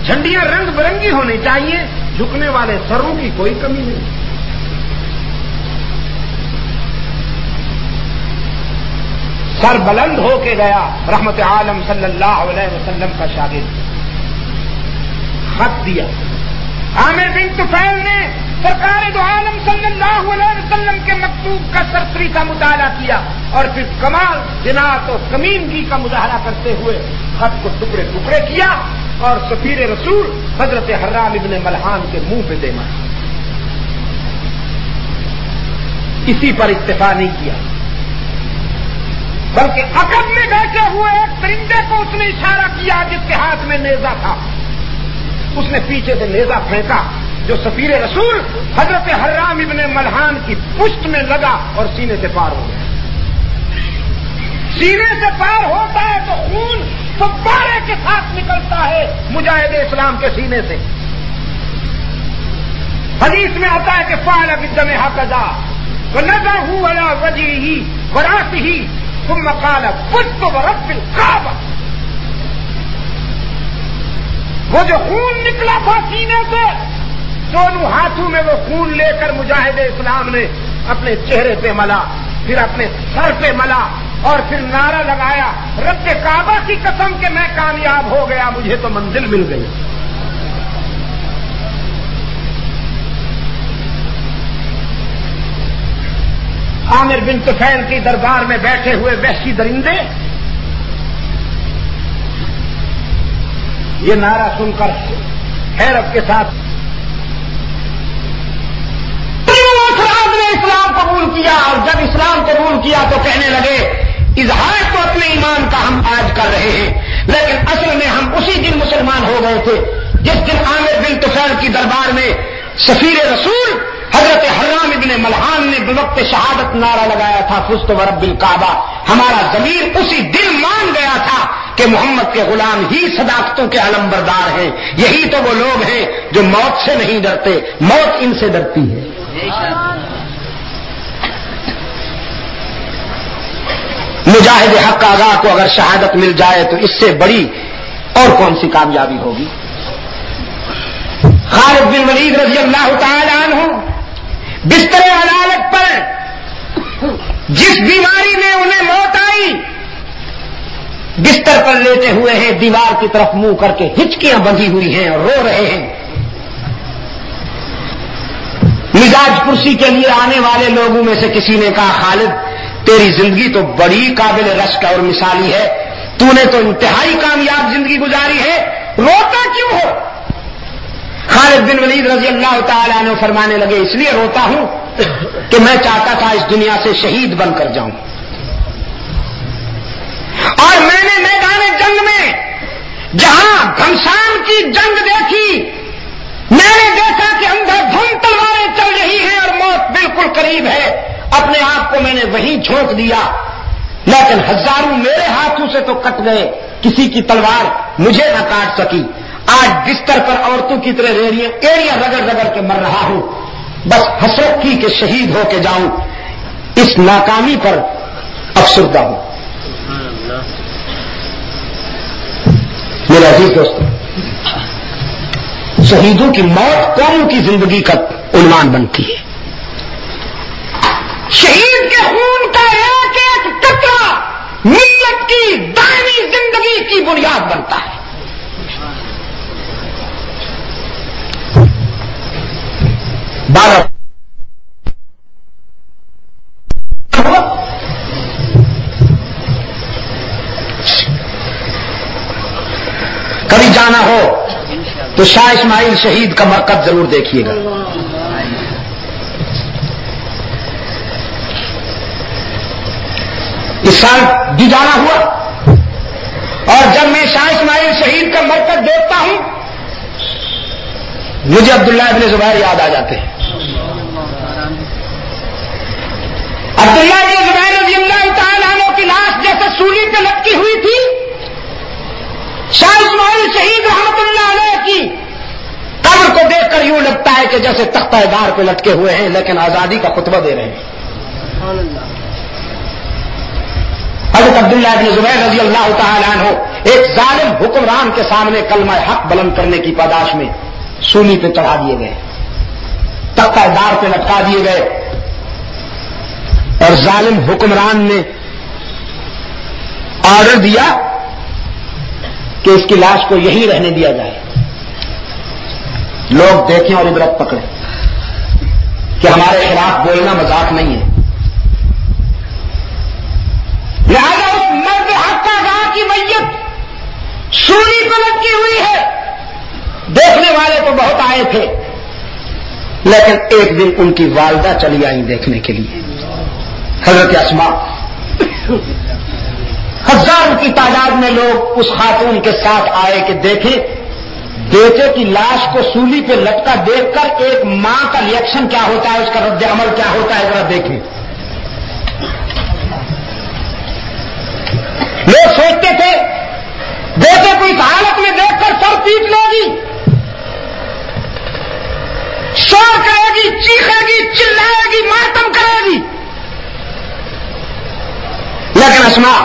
جھنڈیاں رنگ برنگی ہونی چاہیے، جھکنے والے سروں کی کوئی کمی نہیں. سر بلند ہو کے گیا رحمت عالم صلی اللہ علیہ وسلم کا شاگرد. خط دیا. عامر بن طفیل نے سرکار دو عالم صلی اللہ علیہ وسلم کے مکتوب کا سرسری کا مطالعہ کیا اور پھر کمال جنات و کمینگی کا مظاہرہ کرتے ہوئے خط کو ٹکڑے ٹکڑے کیا اور سفیر رسول حضرت حرام ابن ملحان کے منہ پہ دے مارا. اسی پر اکتفا نہیں کیا بلکہ عقب میں بیٹھے ہوئے ایک پرندے کو اس نے اشارہ کیا جس کے ہاتھ میں نیزہ تھا. اس نے پیچھے سے نیزہ پھینکا جو سفیر رسول حضرت حرام ابن ملحان کی پشت میں لگا اور سینے سے پار ہو گیا. سینے سے پار ہوتا ہے تو خون فوارے کے ساتھ نکلتا ہے مجاہد اسلام کے سینے سے. حدیث میں آتا ہے کہ فعل بالدم هكذا ونزعه على وجهه وراسه ثم قال فزت ورب الكعبة. وہ جو خون نکلا تھا سینے سے، دونوں ہاتھوں میں وہ خون لے کر مجاہد اسلام نے اپنے چہرے پہ ملا، پھر اپنے سر پہ ملا، اور پھر نعرہ لگایا رب کعبہ کی قسم کہ میں کامیاب ہو گیا، مجھے تو منزل مل گئی. عامر بن طفیل کی دربار میں بیٹھے ہوئے وحشی درندے یہ نعرہ سن کر حیرت کے ساتھ نے اسلام قبول کیا، اور جب اسلام قبول کیا تو کہنے لگے اظہار تو اپنے ایمان کا ہم آج کر رہے ہیں، لیکن اصل میں ہم اسی دن مسلمان ہو گئے تھے جس دن عامر بن طفیل کی دربار میں سفیر رسول حضرت حرام ابن ملحان نے بوقت شہادت نعرہ لگایا تھا فزت ورب الکعبہ. ہمارا ضمیر اسی دن مان گیا تھا کہ محمد کے غلام ہی صداقتوں کے علمبردار ہیں، یہی تو وہ لوگ ہیں جو موت سے نہیں ڈرتے، موت ان سے ڈرتی ہے. مجاہد حق آگاہ کو اگر شہادت مل جائے تو اس سے بڑی اور کون سی کامیابی ہوگی. خالد بن ولید رضی اللہ تعالی عنہ بستر عدالت پر جس بیماری میں انہیں موت آئی، بستر پر لیٹے ہوئے ہیں، دیوار کی طرف منہ کر کے ہچکیاں بندھی ہوئی ہیں اور رو رہے ہیں. مزاج کرسی کے لیے آنے والے لوگوں میں سے کسی نے کہا خالد تیری زندگی تو بڑی قابل رشک اور مثالی ہے، تو نے تو انتہائی کامیاب زندگی گزاری ہے، روتا کیوں ہو؟ خالد بن ولید رضی اللہ تعالیٰ عنہ فرمانے لگے اس لیے روتا ہوں کہ میں چاہتا تھا اس دنیا سے شہید بن کر جاؤں، اور میں نے میدان جنگ میں جہاں گھمسان کی جنگ دیکھی، میں نے دیکھا کہ اندر دھن تلواریں چل رہی ہیں اور موت بالکل قریب ہے، اپنے آپ کو میں نے وہیں جھونک دیا، لیکن ہزاروں میرے ہاتھوں سے تو کٹ گئے، کسی کی تلوار مجھے نہ کاٹ سکی. آج بستر پر عورتوں کی طرح ایڑیاں رگڑ رگڑ کے مر رہا ہوں، بس حسرت تھی کہ شہید ہو کے جاؤں. اس ناکامی پر افسردہ ہوں. میرے عزیز دوستو، شہیدوں کی موت قوموں کی زندگی کا عنوان بنتی ہے. شہید کے خون کا ایک ایک قطرہ ملت کی دائمی زندگی کی بنیاد بنتا ہے. کبھی جانا ہو تو شاہ اسماعیل شہید کا مرکز ضرور دیکھیے گا. اس سال بھی جانا ہوا، اور جب میں شاہ اسماعیل شہید کا مرکز دیکھتا ہوں مجھے عبداللہ ابن زبیر یاد آ جاتے ہیں. عبداللہ ابن زبیر رضی اللہ تعالیٰ عنہ کی لاش جیسے سولی پہ لٹکی ہوئی تھی، شاہ اسماعیل شہید رحمت اللہ علیہ کی قبر کو دیکھ کر یوں لگتا ہے کہ جیسے تختہ دار پہ لٹکے ہوئے ہیں لیکن آزادی کا خطبہ دے رہے ہیں. حضرت عبداللہ ابن زبیر رضی اللہ تعالیٰ عنہ ایک ظالم حکمران کے سامنے کلمہ حق بلند کرنے کی پاداش میں سولی پہ چڑھا دیے گئے، تختہ دار پہ لٹکا دیے گئے، اور ظالم حکمران نے آرڈر دیا کہ اس کی لاش کو یہی رہنے دیا جائے. لوگ دیکھیں اور عبرت پکڑیں کہ ہمارے خلاف بولنا مذاق نہیں ہے. لہذا اس مرد حق گاہ کی میت سولی پہ لٹکی ہوئی ہے. دیکھنے والے تو بہت آئے تھے، لیکن ایک دن ان کی والدہ چلی آئی دیکھنے کے لیے، حضرت اسماء. ہزاروں کی تعداد میں لوگ اس خاتون کے ساتھ آئے کہ دیکھیں بیٹے کی لاش کو سولی پہ لٹکا دیکھ کر ایک ماں کا ریئیکشن کیا ہوتا ہے، اس کا رد عمل کیا ہوتا ہے، ذرا دیکھیں. لوگ سوچتے تھے بیٹے کو اس حالت میں دیکھ کر سر پیٹ لے گی، شور کرے گی، چیخے گی، چلائے گی، ماتم کرے گی. لیکن اسماء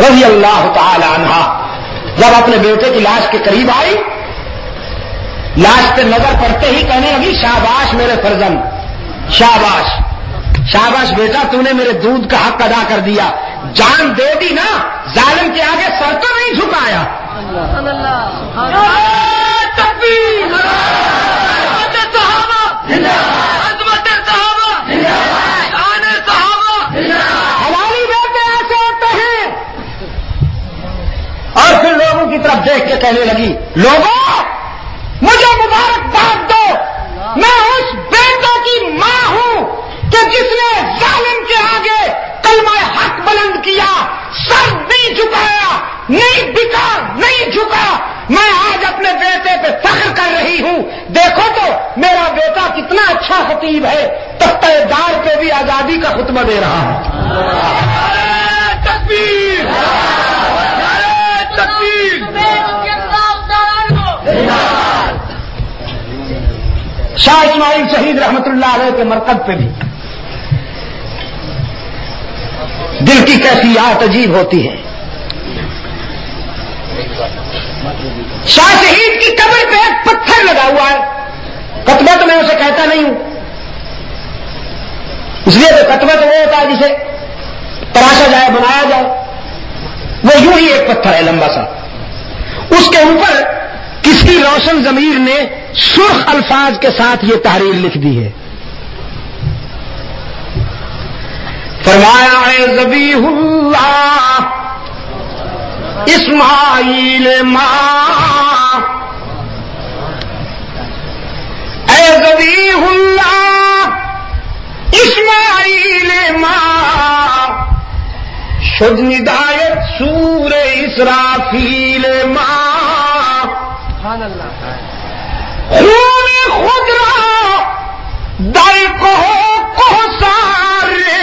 رضی اللہ تعالی عنہا جب اپنے بیٹے کی لاش کے قریب آئی، لاش پہ نظر پڑتے ہی کہنے لگی شاباش میرے فرزند، شاباش شاباش بیٹا، تو نے میرے دودھ کا حق ادا کر دیا، جان دے دی نا، ظالم کے آگے سر تو نہیں جھکایا. ہماری بیٹے ایسے ہوتے ہیں. اور پھر لوگوں کی طرف دیکھ کے کہنے لگی لوگوں مجھے مبارکباد دو، میں اس بیٹے کی ماں ہوں کہ جس نے ظالم کے آگے کلمہ حق بلند کیا، سر نہیں جھکایا، نہیں بکا، نہیں جھکا. میں آج اپنے بیٹے پہ فخر کر رہی ہوں. دیکھو تو میرا بیٹا کتنا اچھا خطیب ہے، تختہ دار پہ بھی آزادی کا خطبہ دے رہا ہے. تکبیر تکبیر. شاہ اسماعیل شہید رحمت اللہ علیہ کے مرکز پہ بھی دل کی کیفیات عجیب ہوتی ہے. شاہ شہید کی قبر پہ ایک پتھر لگا ہوا ہے. کتبہ تو میں اسے کہتا نہیں ہوں، اس لیے تو کتبہ تو وہ ہوتا ہے جسے تراشا جائے، بنایا جائے. وہ یوں ہی ایک پتھر ہے لمبا سا، اس کے اوپر کسی روشن ضمیر نے سرخ الفاظ کے ساتھ یہ تحریر لکھ دی ہے. فرمایا ہے ذبیح اللہ اسماعیل ماں، اے ذبیح اللہ اسماعیل ماں، شد ندایت سور اسرافیل ماں، خون خود را در کو سارے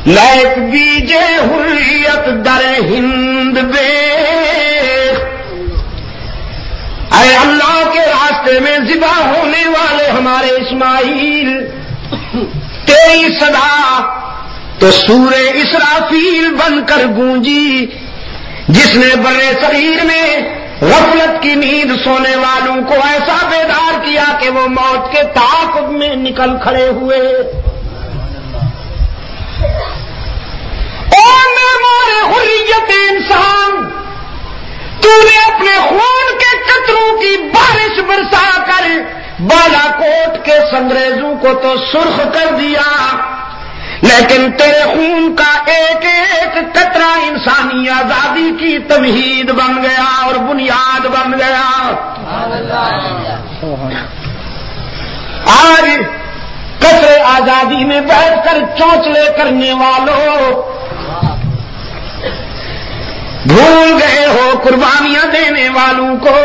لیک بیجے حریت در ہند بے. اے اللہ کے راستے میں ذبح ہونے والے ہمارے اسماعیل، تیری صدا تو سورہ اسرافیل بن کر گونجی، جس نے برے صغیر میں غفلت کی نیند سونے والوں کو ایسا بیدار کیا کہ وہ موت کے تعاقب میں نکل کھڑے ہوئے. اور معمار حریت انسان، تو نے اپنے خون کے قطروں کی بارش برسا کر بالا کوٹ کے سنگریزوں کو تو سرخ کر دیا، لیکن تیرے خون کا ایک ایک قطرہ انسانی آزادی کی تمہید بن گیا اور بنیاد بن گیا. آج قطرے آزادی میں بیٹھ کر چونچلے کرنے والوں، بھول گئے ہو قربانیاں دینے والوں کو.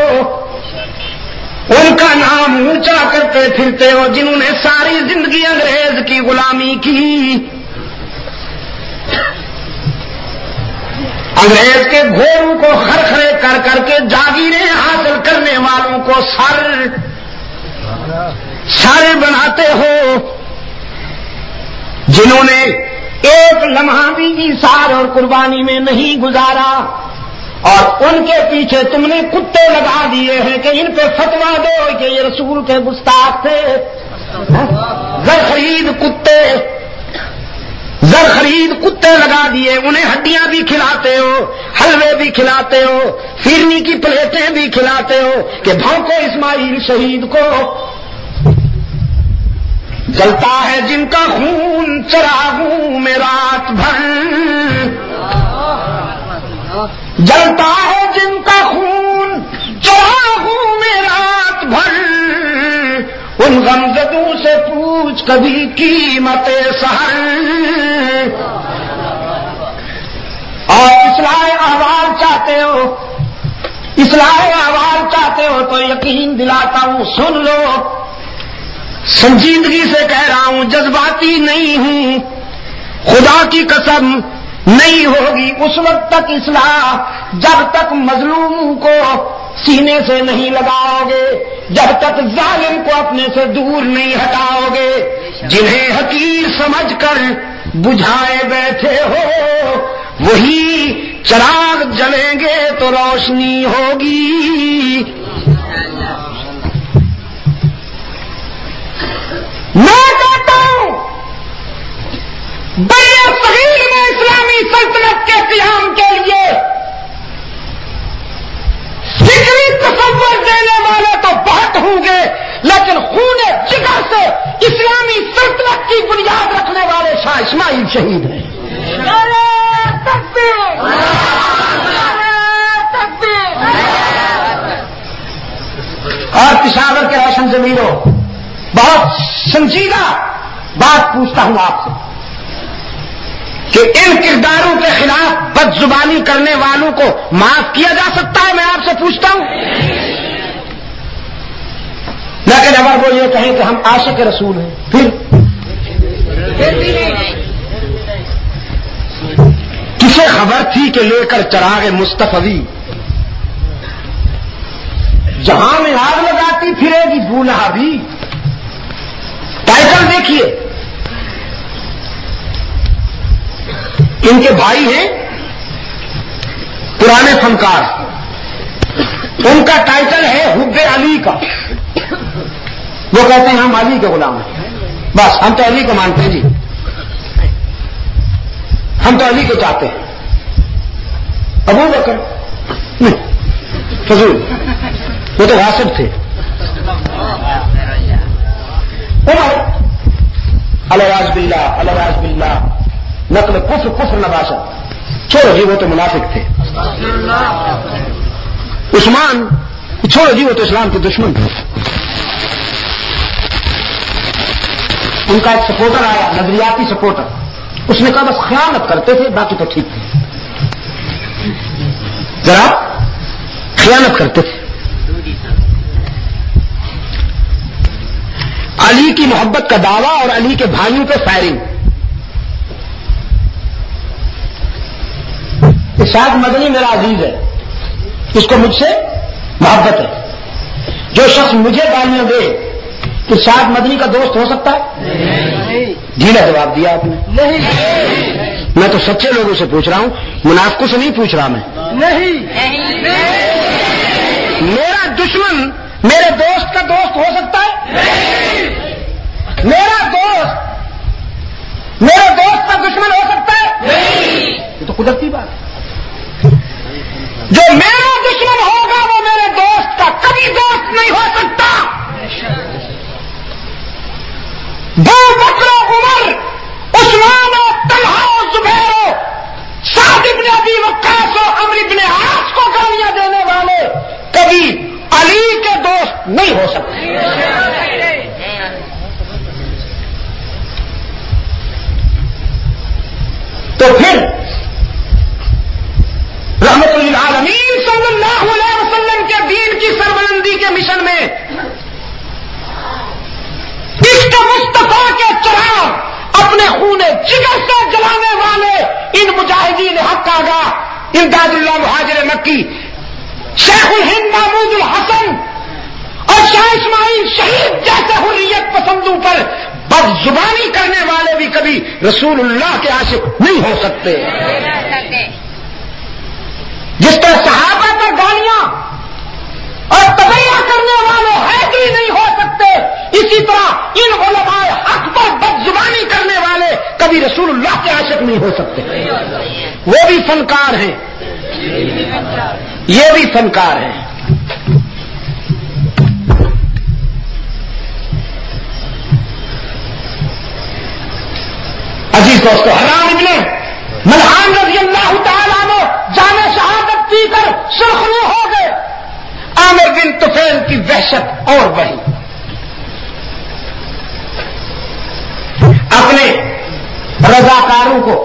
ان کا نام اونچا کرتے پھرتے ہو جنہوں نے ساری زندگی انگریز کی غلامی کی، انگریز کے گھوڑوں کو کھرکھرے کر کر کے جاگیریں حاصل کرنے والوں کو سر بناتے ہو، جنہوں نے ایک لمحہ بھی ایثار اور قربانی میں نہیں گزارا، اور ان کے پیچھے تم نے کتے لگا دیے ہیں کہ ان پہ فتوا دو کہ یہ رسول کے گستاخ تھے. زر خرید کتے لگا دیے، انہیں ہڈیاں بھی کھلاتے ہو، حلوے بھی کھلاتے ہو، فیرنی کی پلیٹیں بھی کھلاتے ہو کہ بھونکو اسماعیل شہید کو. جلتا ہے جن کا خون چراغوں میں رات بھر، جلتا ہے جن کا خون چراغوں میں رات بھر، ان غمزدوں سے پوچھ کبھی قیمت سحر. اور اصلاح احوال چاہتے ہو، اصلاح احوال چاہتے ہو تو یقین دلاتا ہوں سن لو، سنجیدگی سے کہہ رہا ہوں، جذباتی نہیں ہوں، خدا کی قسم نہیں ہوگی اس وقت تک اصلاح جب تک مظلوموں کو سینے سے نہیں لگاؤ گے جب تک ظالم کو اپنے سے دور نہیں ہٹاؤ گے. جنہیں حقیر سمجھ کر بجھائے بیٹھے ہو وہی چراغ جلیں گے تو روشنی ہوگی. میں کہتا ہوں بڑے صغیر میں اسلامی سلطنت کے قیام کے لیے فکری تصور دینے والے تو بہت ہوں گے لیکن خون جگر سے اسلامی سلطنت کی بنیاد رکھنے والے شاہ اسماعیل شہید ہیں. اور پشاور کے روشن ضمیروں بہت سنجیدہ بات پوچھتا ہوں آپ سے کہ ان کرداروں کے خلاف بد زبانی کرنے والوں کو معاف کیا جا سکتا ہے؟ میں آپ سے پوچھتا ہوں. لیکن اگر وہ یہ کہیں کہ ہم عاشق رسول ہیں پھر کسے خبر تھی کہ لے کر چراغ مصطفی جہاں میں آگ لگاتی پھرے گی بولہا بھی. ٹائٹل دیکھیے ان کے بھائی ہیں پرانے فنکار, ان کا ٹائٹل ہے حب علی کا. وہ کہتے ہیں ہم علی کے غلام ہیں, بس ہم تو علی کو مانتے ہیں جی, ہم تو علی کو چاہتے ہیں. ابو بکر فضول, وہ تو غاصب تھے. عمر الراج باللہ الراج باللہ نقل کفر کفر نباشت, چھوڑو جی وہ تو منافق تھے. عثمان چھوڑو جی وہ تو اسلام کے دشمن تھے. ان کا ایک سپورٹر آیا, نظریاتی سپورٹر, اس نے کہا بس خیانت کرتے تھے باقی تو ٹھیک تھے, ذرا خیانت کرتے تھے. علی کی محبت کا دعویٰ اور علی کے بھائیوں پہ فائرنگ. ارشاد مدنی میرا عزیز ہے, اس کو مجھ سے محبت ہے. جو شخص مجھے گالیاں دے ارشاد مدنی کا دوست ہو سکتا ہے؟ ڈھیلا جواب دیا آپ نے. میں تو سچے لوگوں سے پوچھ رہا ہوں, منافقوں سے نہیں پوچھ رہا میں. میرا دشمن میرے دوست کا دوست ہو سکتا ہے؟ میرا دوست کا دشمن ہو سکتا ہے؟ یہ تو قدرتی بات ہے. جو میرا دشمن ہوگا وہ میرے دوست کا کبھی دوست نہیں ہو سکتا. دو بکر عمر عثمان و طلحہ و زبیر و سعد ابن ابی وقاص و عمرو ابن عاص کو گالیاں دینے والے کبھی علی کے دوست نہیں ہو سکتے. تو پھر رحمت للعالمین صلی اللہ علیہ وسلم کے دین کی سربلندی کے مشن میں عشق مصطفیٰ کے چراغ اپنے خون جگر سے جلانے والے ان مجاہدین حق آگاہ امداد اللہ مہاجر مکی شیخ الہند محمود الحسن اور شاہ اسماعیل شہید جیسے حریت پسندوں پر بد زبانی کرنے والے بھی کبھی رسول اللہ کے عاشق نہیں ہو سکتے. جس طرح صحابہ پر گالیاں اور تبیہ کرنے والے حیدری نہیں ہو سکتے, اسی طرح ان علماء حق پر بد زبانی کرنے والے کبھی رسول اللہ کے عاشق نہیں ہو سکتے. وہ بھی فنکار ہیں, یہ بھی فنکار ہیں. عزیز دوستو, حرام ابن ملحان رضی اللہ تعالیٰ عنہ جام شہادت پی کر سرخرو ہو گئے. عامر بن طفیل کی وحشت اور بڑھی. اپنے رضاکاروں کو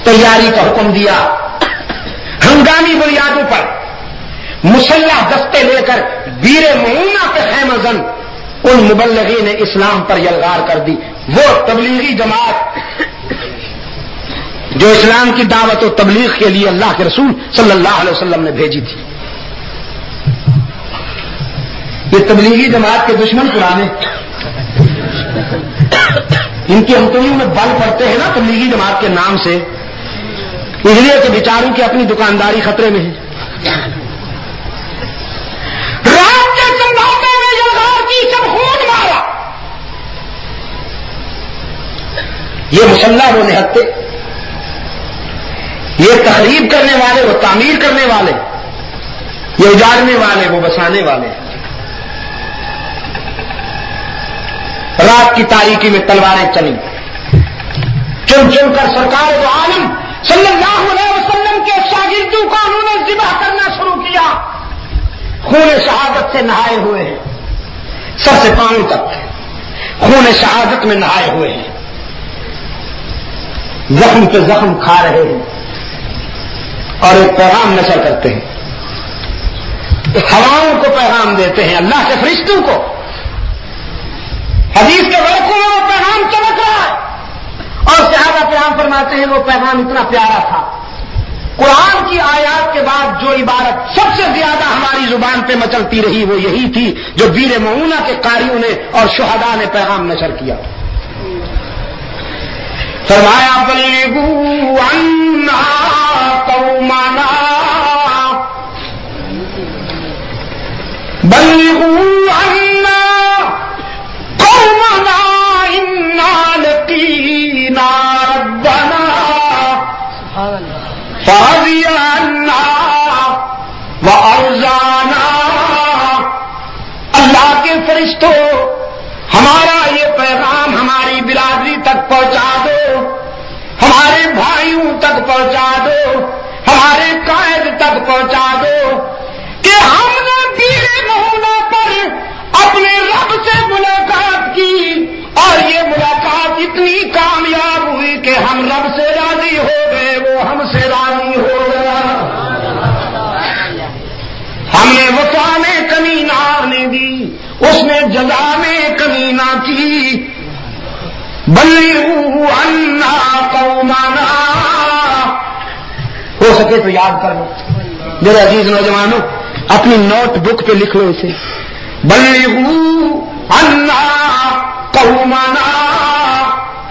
تیاری کا حکم دیا. ہنگامی بنیادوں پر مسلح دستے لے کر بیر معونہ پہ خیمہ زن ان مبلغین اسلام پر یلغار کر دی. وہ تبلیغی جماعت جو اسلام کی دعوت و تبلیغ کے لیے اللہ کے رسول صلی اللہ علیہ وسلم نے بھیجی تھی. یہ تبلیغی جماعت کے دشمن پرانے، ان کی ہمتلیوں میں بل پڑتے ہیں نا تبلیغی جماعت کے نام سے، اس لیے کہ بیچاروں کی اپنی دکانداری خطرے میں ہے۔ رات کے سمجھوتے میں یلغار کی سب خون مارا، یہ مسلح وہ نہتے، یہ تخریب کرنے والے وہ تعمیر کرنے والے، یہ اجاڑنے والے وہ بسانے والے۔ رات کی تاریکی میں تلواریں چلیں، چن چن کر سرکار دو عالم صلی اللہ علیہ وسلم کے شاگردوں کو انہوں نے ذبح کرنا شروع کیا، خون شہادت سے نہائے ہوئے ہیں، سر سے پاؤں تک خون شہادت میں نہائے ہوئے ہیں، زخم پہ زخم کھا رہے ہیں اور ایک پیغام نشر کرتے ہیں، ہواؤں کو پیغام دیتے ہیں، اللہ کے فرشتوں کو، حدیث کے ورقوں میں وہ پیغام چمک رہا ہے، اور صحابہ کرام فرماتے ہیں وہ پیغام اتنا پیارا تھا، قرآن کی آیات کے بعد جو عبارت سب سے زیادہ ہماری زبان پہ مچلتی رہی وہ یہی تھی جو بیر معونہ کے قاریوں نے اور شہداء نے پیغام نشر کیا، فرمایا بلغوا عنا قومنا، بلغوا عنا قومنا انا لقینا ربنا فرضی عنا وارضانا۔ اللہ کے فرشتوں ہمارا یہ پیغام ہماری برادری تک پہنچا دو، ہمارے بھائیوں تک پہنچا دو، ہمارے قائد تک پہنچا دو کہ ہم نے بیر معونہ پر اپنے رب سے ملاقات کی اور یہ ملاقات اتنی کامیاب ہوئی کہ ہم رب سے راضی ہو گئے، وہ ہم سے راضی ہو گیا، ہم نے وفا میں کمی نہ آنے دی، اس نے جزا میں کمی نہ کی۔ بلغوا عنا قومنا، ہو سکے تو یاد کر لو میرے عزیز نوجوانوں، اپنی نوٹ بک پہ لکھ لو اسے، بلغوا عنا قومنا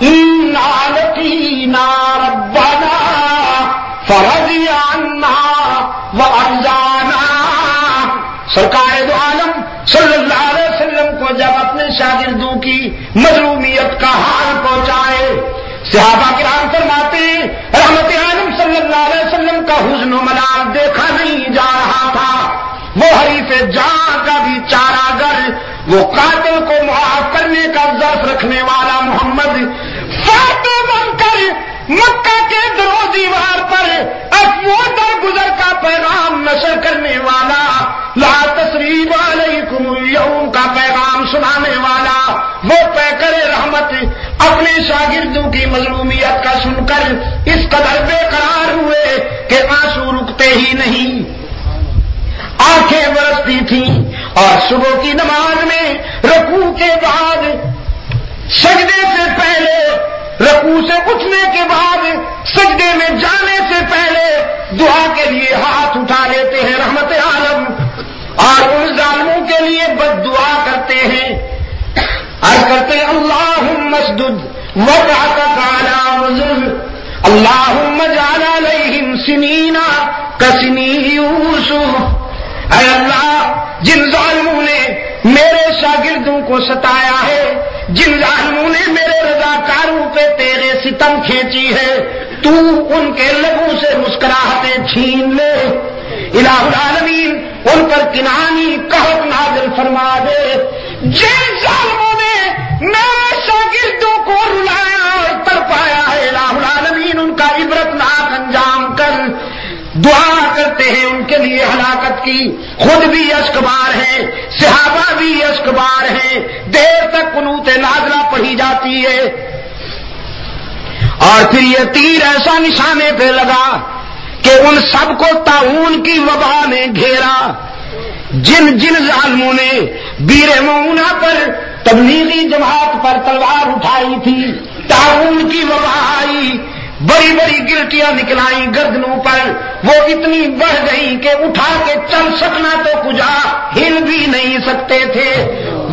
انا لقینا ربنا فرضی عنا وارضانا۔ سرکار دو عالم صلی اللہ علیہ وسلم کو جب اپنے شاگردوں کی مظلومیت کا حال پہنچائے، صحابہ کرام فرماتے ہیں رحمت عالم صلی اللہ علیہ وسلم کا حزن و ملال دیکھا نہیں جا رہا تھا، وہ حریف جاں کا بھی چارہ گر، وہ قاتل کو معاف کرنے کا ظرف رکھنے والا محمد فاتح بن کر مکہ کے درو دیوار پر افو درگزر کا پیغام نشر کرنے والا، لا تثریب علیکم اليوم کا پیغام سنانے والا، وہ پیکر رحمت اپنے شاگردوں کی مظلومیت کا سن کر اس قدر بے قرار ہوئے کہ آنسو رکتے ہی نہیں، آنکھیں برستی تھیں، اور صبح کی نماز میں رکوع کے بعد، سجدے سے پہلے، رکوع سے اٹھنے کے بعد، سجدے میں جانے سے پہلے دعا کے لیے ہاتھ اٹھا لیتے ہیں رحمت عالم، اور ان ظالموں کے لیے بد دعا کرتے ہیں، عرض کرتے ہیں اللہم اسدد وجہک علی وزر، اللہم اجعل علیہم سنین کسنی یوسف۔ اے اللہ، جن ظالموں نے میرے شاگردوں کو ستایا ہے، جن ظالموں نے میرے رضاکاروں پہ تیرے ستم کھینچی ہے، تو ان کے لبوں سے مسکراہٹیں چھین لے، الہ العالمین ان پر کنانی قحط نازل فرما دے۔ جن ظالموں نے میرے شاگردوں کو رلایا اور تڑپایا ہے، الہ العالمین ان کا عبرتناک انجام کر۔ دعا کرتے ہیں ان کے لیے ہلاکت کی، خود بھی اشکبار ہیں، صحابہ بھی اشکبار ہیں، دیر تک قنوت نازلہ پڑھی جاتی ہے، اور پھر یہ تیر ایسا نشانے پہ لگا کہ ان سب کو طاعون کی وبا نے گھیرا۔ جن جن ظالموں نے بیر معونہ پر تبلیغی جماعت پر تلوار اٹھائی تھی، طاعون کی وبا آئی، بڑی بڑی گلٹیاں نکلائیں گردنوں پر، وہ اتنی بڑھ گئی کہ اٹھا کے چل سکنا تو کجا، ہل بھی نہیں سکتے تھے،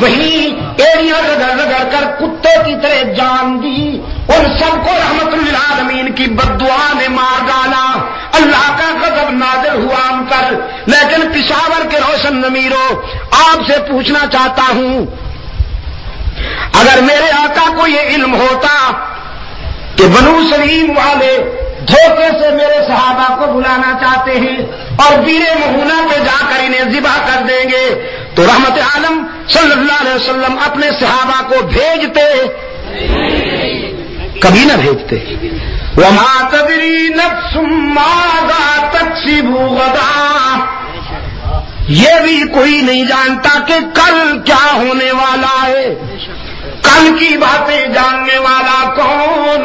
وہیں ایڑیاں رگڑ رگڑ کر کتے کی طرح جان دی، ان سب کو رحمت للعالمین کی بد دعا نے مار ڈالا، اللہ کا غضب نازل ہوا ان پر۔ لیکن پشاور کے روشن ضمیروں، آپ سے پوچھنا چاہتا ہوں، اگر میرے آقا کو یہ علم ہوتا کہ بنو سلیم والے دھوکے سے میرے صحابہ کو بلانا چاہتے ہیں اور بیر مہونہ پہ جا کر انہیں ذبح کر دیں گے، تو رحمت عالم صلی اللہ علیہ وسلم اپنے صحابہ کو بھیجتے؟ کبھی نہ بھیجتے۔ وما تدری نفس ماذا تکسب غدا، یہ بھی کوئی نہیں جانتا کہ کل کیا ہونے والا ہے، کل کی باتیں جاننے والا کون؟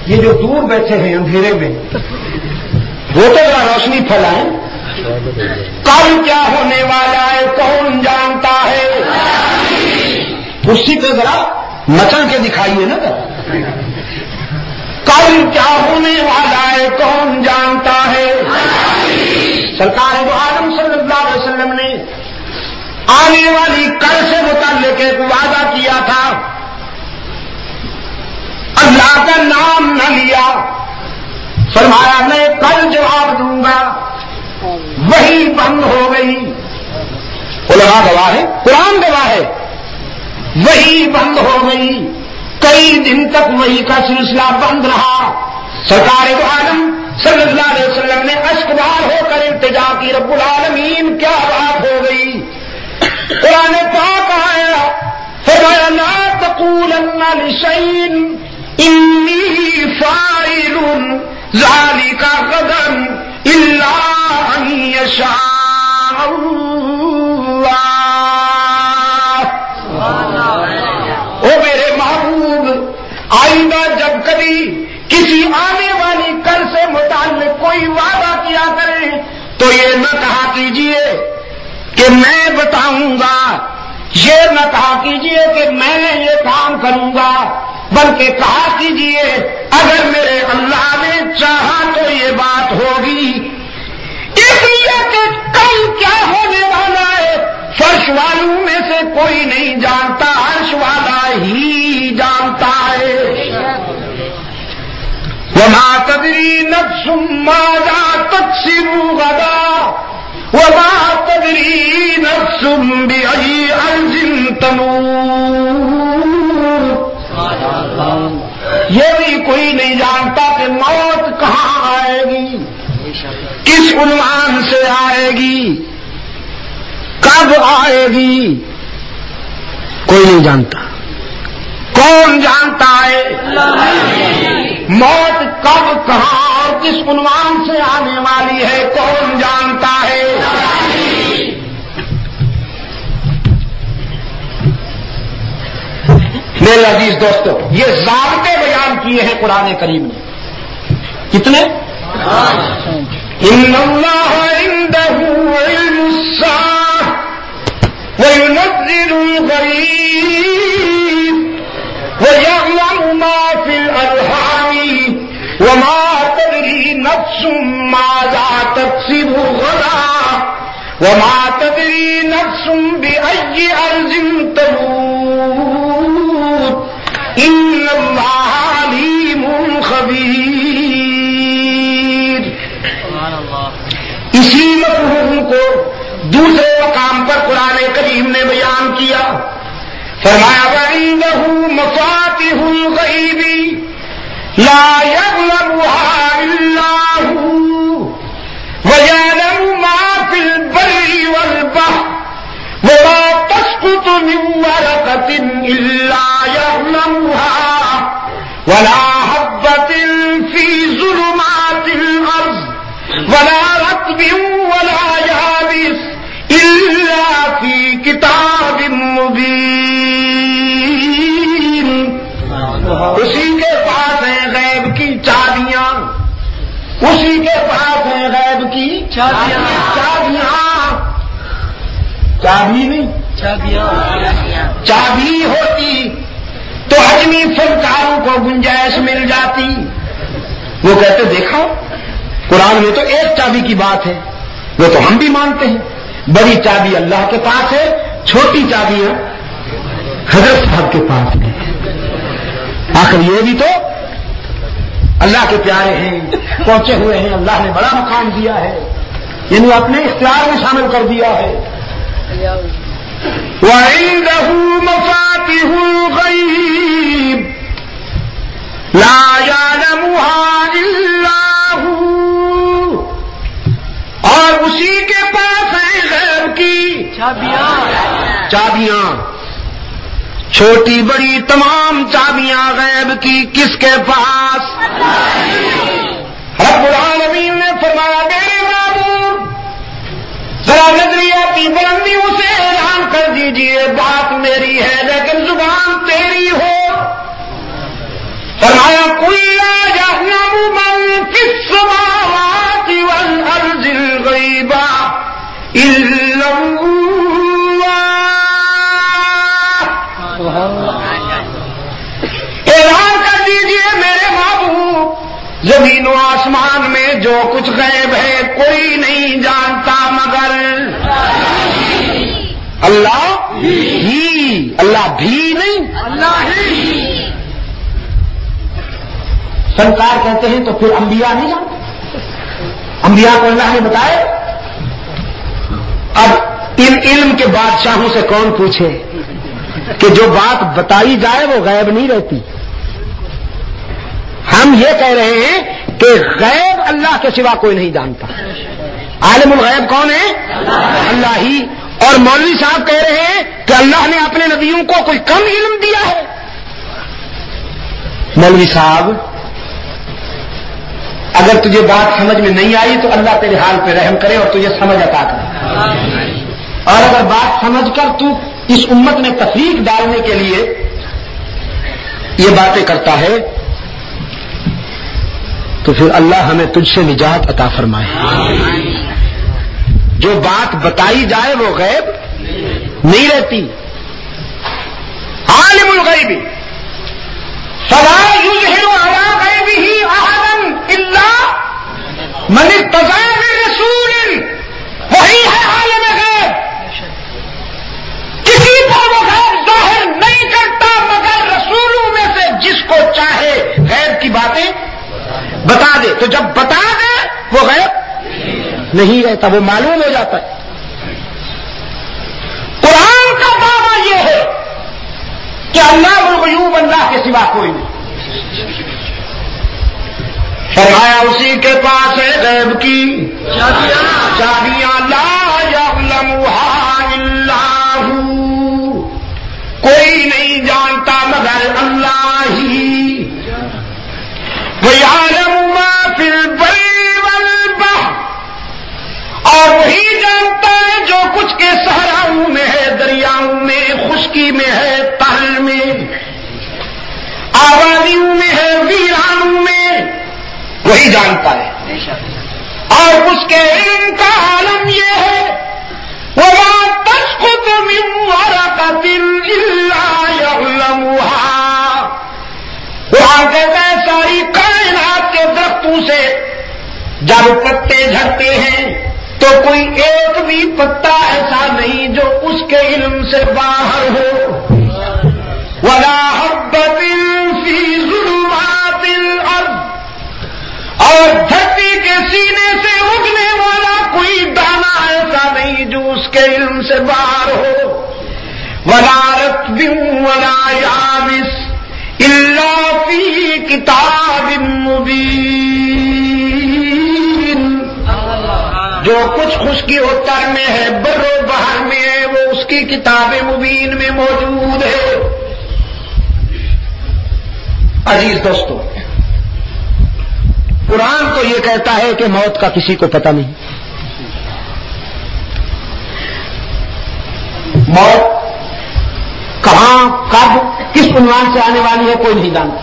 یہ جو دور بیٹھے ہیں اندھیرے میں، وہ تو ذرا روشنی پھیلائیں، کل کیا ہونے والا ہے کون جانتا ہے؟ اسی پہ ذرا مچل کے دکھائیے نا، کل کیا ہونے والا ہے کون جانتا ہے؟ سرکار دو عالم صلی اللہ علیہ وسلم نے آنے والی کل سے متعلق ایک وعدہ کیا تھا، اللہ کا نام نہ لیا، فرمایا میں کل جواب دوں گا، وہی بند ہو گئی، علماء گواہ ہے، قرآن گواہ ہے، وہی بند ہو گئی، کئی دن تک وہی کا سلسلہ بند رہا۔ سرکار دو عالم صلی اللہ علیہ وسلم نے اشکبار ہو کر التجا کی، رب العالمین کیا بات ہو گئی؟ قرآن پاک آیا، فرمایا لا تقولن لشیء انی فاعل ذلک غدا الا ان یشاء اللہ۔ او میرے محبوب، آئندہ جب کبھی کسی آنے والی کل سے متعلق کوئی وعدہ کیا کریں تو یہ نہ کہا کیجئے کہ میں بتاؤں گا، یہ نہ کہا کیجئے کہ میں یہ کام کروں گا، بلکہ کہا کیجئے اگر میرے اللہ نے چاہا تو یہ بات ہوگی، اس لیے کہ کل کیا ہونے والا ہے فرش والوں میں سے کوئی نہیں جانتا، عرش والا ہی جانتا ہے۔ وما تدری نفس ماذا تکسب غدا وما تدری نفس بأي أرض تموت، یہ بھی کوئی نہیں جانتا کہ موت کہاں آئے گی، کس عنوان سے آئے گی، کب آئے گی، کوئی نہیں جانتا۔ کون جانتا ہے؟ موت کب کہاں اور کس عنوان سے آنے والی ہے کون جانتا ہے؟ میرے عزیز دوستو، یہ ضابطے بیان کیے ہیں قرآن کریم نے، کتنے؟ ان اللہ عنده علم الساعة وينزل الغيث ويعلم ما في الأرحام وما تدري نفس ماذا تكسب غدا وما تدري نفس بأي أرض تموت إن الله عليم خبير۔ اسی مفہوم کو دوسرے مقام پر قرآن کریم نے بیان کیا، فرمایا وعنده مفاتح الغیب لا يعلمها إلا هو ويعلم ما في البر والبحر وما تسقط من ورقة إلا يعلمها ولا حبة في ظلمات الأرض ولا رطب ولا يابس إلا في كتاب مبين۔ اسی کے پاس ہیں غیب کی چابیاں، اسی کے پاس ہیں غیب کی چابیاں، چابی نہیں، چابی ہوتی تو حجمی فنکاروں کو گنجائش مل جاتی. وہ کہتے دیکھا قرآن میں تو ایک چابی کی بات ہے، وہ تو ہم بھی مانتے ہیں. بڑی چابی اللہ کے پاس ہے، چھوٹی چابیاں حضرت صاحب کے پاس ہے. آخر یہ بھی تو اللہ کے پیارے ہیں، پہنچے ہوئے ہیں، اللہ نے بڑا مقام دیا ہے، یعنی اپنے اختیار میں شامل کر دیا ہے. وَعِندَهُ مَفَاتِحُ الْغَيْبِ لَا يَعْلَمُهَا إِلَّا هُوَ، اور اسی کے پاس ہیں غیب کی چابیاں، چھوٹی بڑی تمام چابیاں غیب کی کس کے پاس؟ رب العالمین نے فرمایا میرے معبود ذرا نظریاتی بلندیوں سے اعلان کر دیجئے بات میری ہے لیکن زبان تیری ہو. فرمایا قُل لَّا يَعْلَمُ مَن فِي السَّمَاوَاتِ وَالْأَرْضِ الْغَيْبَ إِلَّا اللَّهُ. اعلان کر دیجئے میرے محبوب زمین و آسمان میں جو کچھ غیب ہے کوئی نہیں جانتا مگر اللہ ہی. اللہ بھی نہیں، اللہ ہی. فنکار کہتے ہیں تو پھر انبیاء نہیں جانتے؟ انبیاء کو اللہ نے بتائے. اب ان علم کے بادشاہوں سے کون پوچھے کہ جو بات بتائی جائے وہ غیب نہیں رہتی. ہم یہ کہہ رہے ہیں کہ غیب اللہ کے سوا کوئی نہیں جانتا. عالم الغیب کون ہے؟ اللہ ہی. اور مولوی صاحب کہہ رہے ہیں کہ اللہ نے اپنے نبیوں کو کوئی کم علم دیا ہے. مولوی صاحب اگر تجھے بات سمجھ میں نہیں آئی تو اللہ تیرے حال پہ رحم کرے اور تجھے سمجھ عطا کرے. اور اگر بات سمجھ کر تو اس امت میں تفریق ڈالنے کے لیے یہ باتیں کرتا ہے تو پھر اللہ ہمیں تجھ سے نجات عطا فرمائے. جو بات بتائی جائے وہ غیب نہیں رہتی. عالم الغیب فلا یظہر علی غیبہ احدا الا من ارتضی من رسول. وہی ہے عالم غیب، کسی پر وہ غیب ظاہر نہیں کرتا مگر رسولوں میں سے جس کو چاہے غیب کی باتیں بتا دے. تو جب بتا دے وہ غیب نہیں رہتا، وہ معلوم ہو جاتا ہے. قرآن کا دعویٰ یہ ہے کہ اللہ الغیوب اللہ کے سوا کوئی نہیں. فرمایا اسی کے پاس ہے غیب کی چابیاں. لا یعلمها الا هو، کوئی نہیں جانتا مگر اللہ ہی. وَيَعْلَمُ مَا فِي الْبَرِّ وَالْبَحْرِ، اور وہی جانتا ہے جو کچھ کے صحراؤں میں ہے، دریاؤں میں، خشکی میں ہے، تل میں، آبادیوں میں ہے، ویرانوں میں، وہی جانتا ہے. اور اس کے علم کا عالم یہ ہے وَمَا تَسْقُطُ مِن وَرَقَةٍ إِلَّا يَعْلَمُهَا. قرآن کہتا ہے ساری کائنات کے درختوں سے جب پتے جھڑتے ہیں تو کوئی ایک بھی پتا ایسا نہیں جو اس کے علم سے باہر ہو. وَلَا حَبَّةٍ فِي ظُلُمَاتِ الْأَرْضِ، اور دھرتی کے سینے سے اگنے والا کوئی دانہ ایسا نہیں جو اس کے علم سے باہر ہو. وَلَا رَطْبٍ وَلَا يَابِسٍ إِلَّا فِي كِتَابٍ مُبِينٍ. جو کچھ خشکی و تر میں ہے، بر و بحر میں ہے، وہ اس کی کتاب مبین میں موجود ہے. عزیز دوستو، قرآن تو یہ کہتا ہے کہ موت کا کسی کو پتہ نہیں. موت کہاں کب کس عنوان سے آنے والی ہے کوئی نہیں جانتا.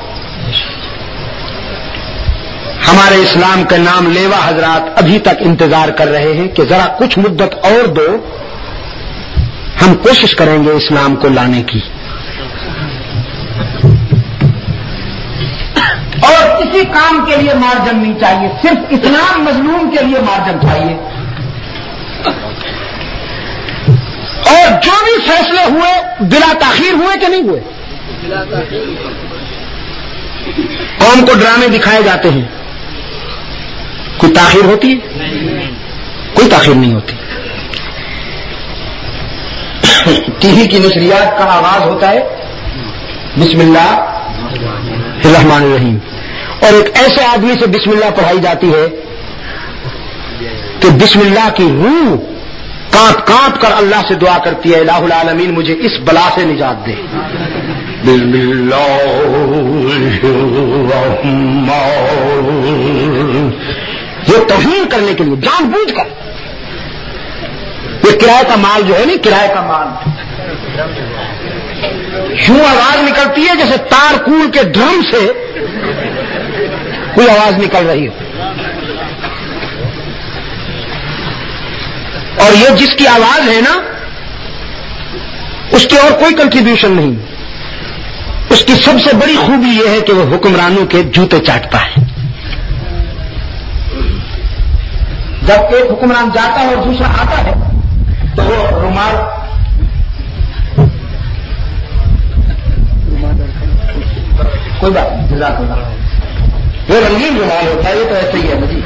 ہمارے اسلام کے نام لیوا حضرات ابھی تک انتظار کر رہے ہیں کہ ذرا کچھ مدت اور دو، ہم کوشش کریں گے اسلام کو لانے کی. کسی کام کے لیے مارجن نہیں چاہیے، صرف اسلام مظلوم کے لیے مارجن چاہیے. اور جو بھی فیصلے ہوئے بلا تاخیر ہوئے کہ نہیں ہوئے؟ قوم کو ڈرامے دکھائے جاتے ہیں، کوئی تاخیر ہوتی ہے؟ کوئی تاخیر نہیں ہوتی. ٹی وی کی نشریات کا آغاز ہوتا ہے بسم اللہ الرحمن الرحیم، اور ایک ایسے آدمی سے بسم اللہ پڑھائی جاتی ہے کہ بسم اللہ کی روح کانپ کانپ کر اللہ سے دعا کرتی ہے، الہ العالمین مجھے اس بلا سے نجات دے. بسم اللہ الرحمن، یہ توہین کرنے کے لیے جان بوجھ کر. یہ کرائے کا مال جو ہے نا، کرائے کا مال یوں آواز نکلتی ہے جیسے تار کول کے ڈرم سے کوئی آواز نکل رہی ہو. اور یہ جس کی آواز ہے نا، اس کی اور کوئی کنٹریبیوشن نہیں. اس کی سب سے بڑی خوبی یہ ہے کہ وہ حکمرانوں کے جوتے چاٹتا ہے. جب ایک حکمران جاتا ہے اور دوسرا آتا ہے تو وہ رومال کوئی بات نہیں، جزاک اللہ، وہ رنگین رومال ہوتا ہے، یہ تو ایسے ہی ہے مجھے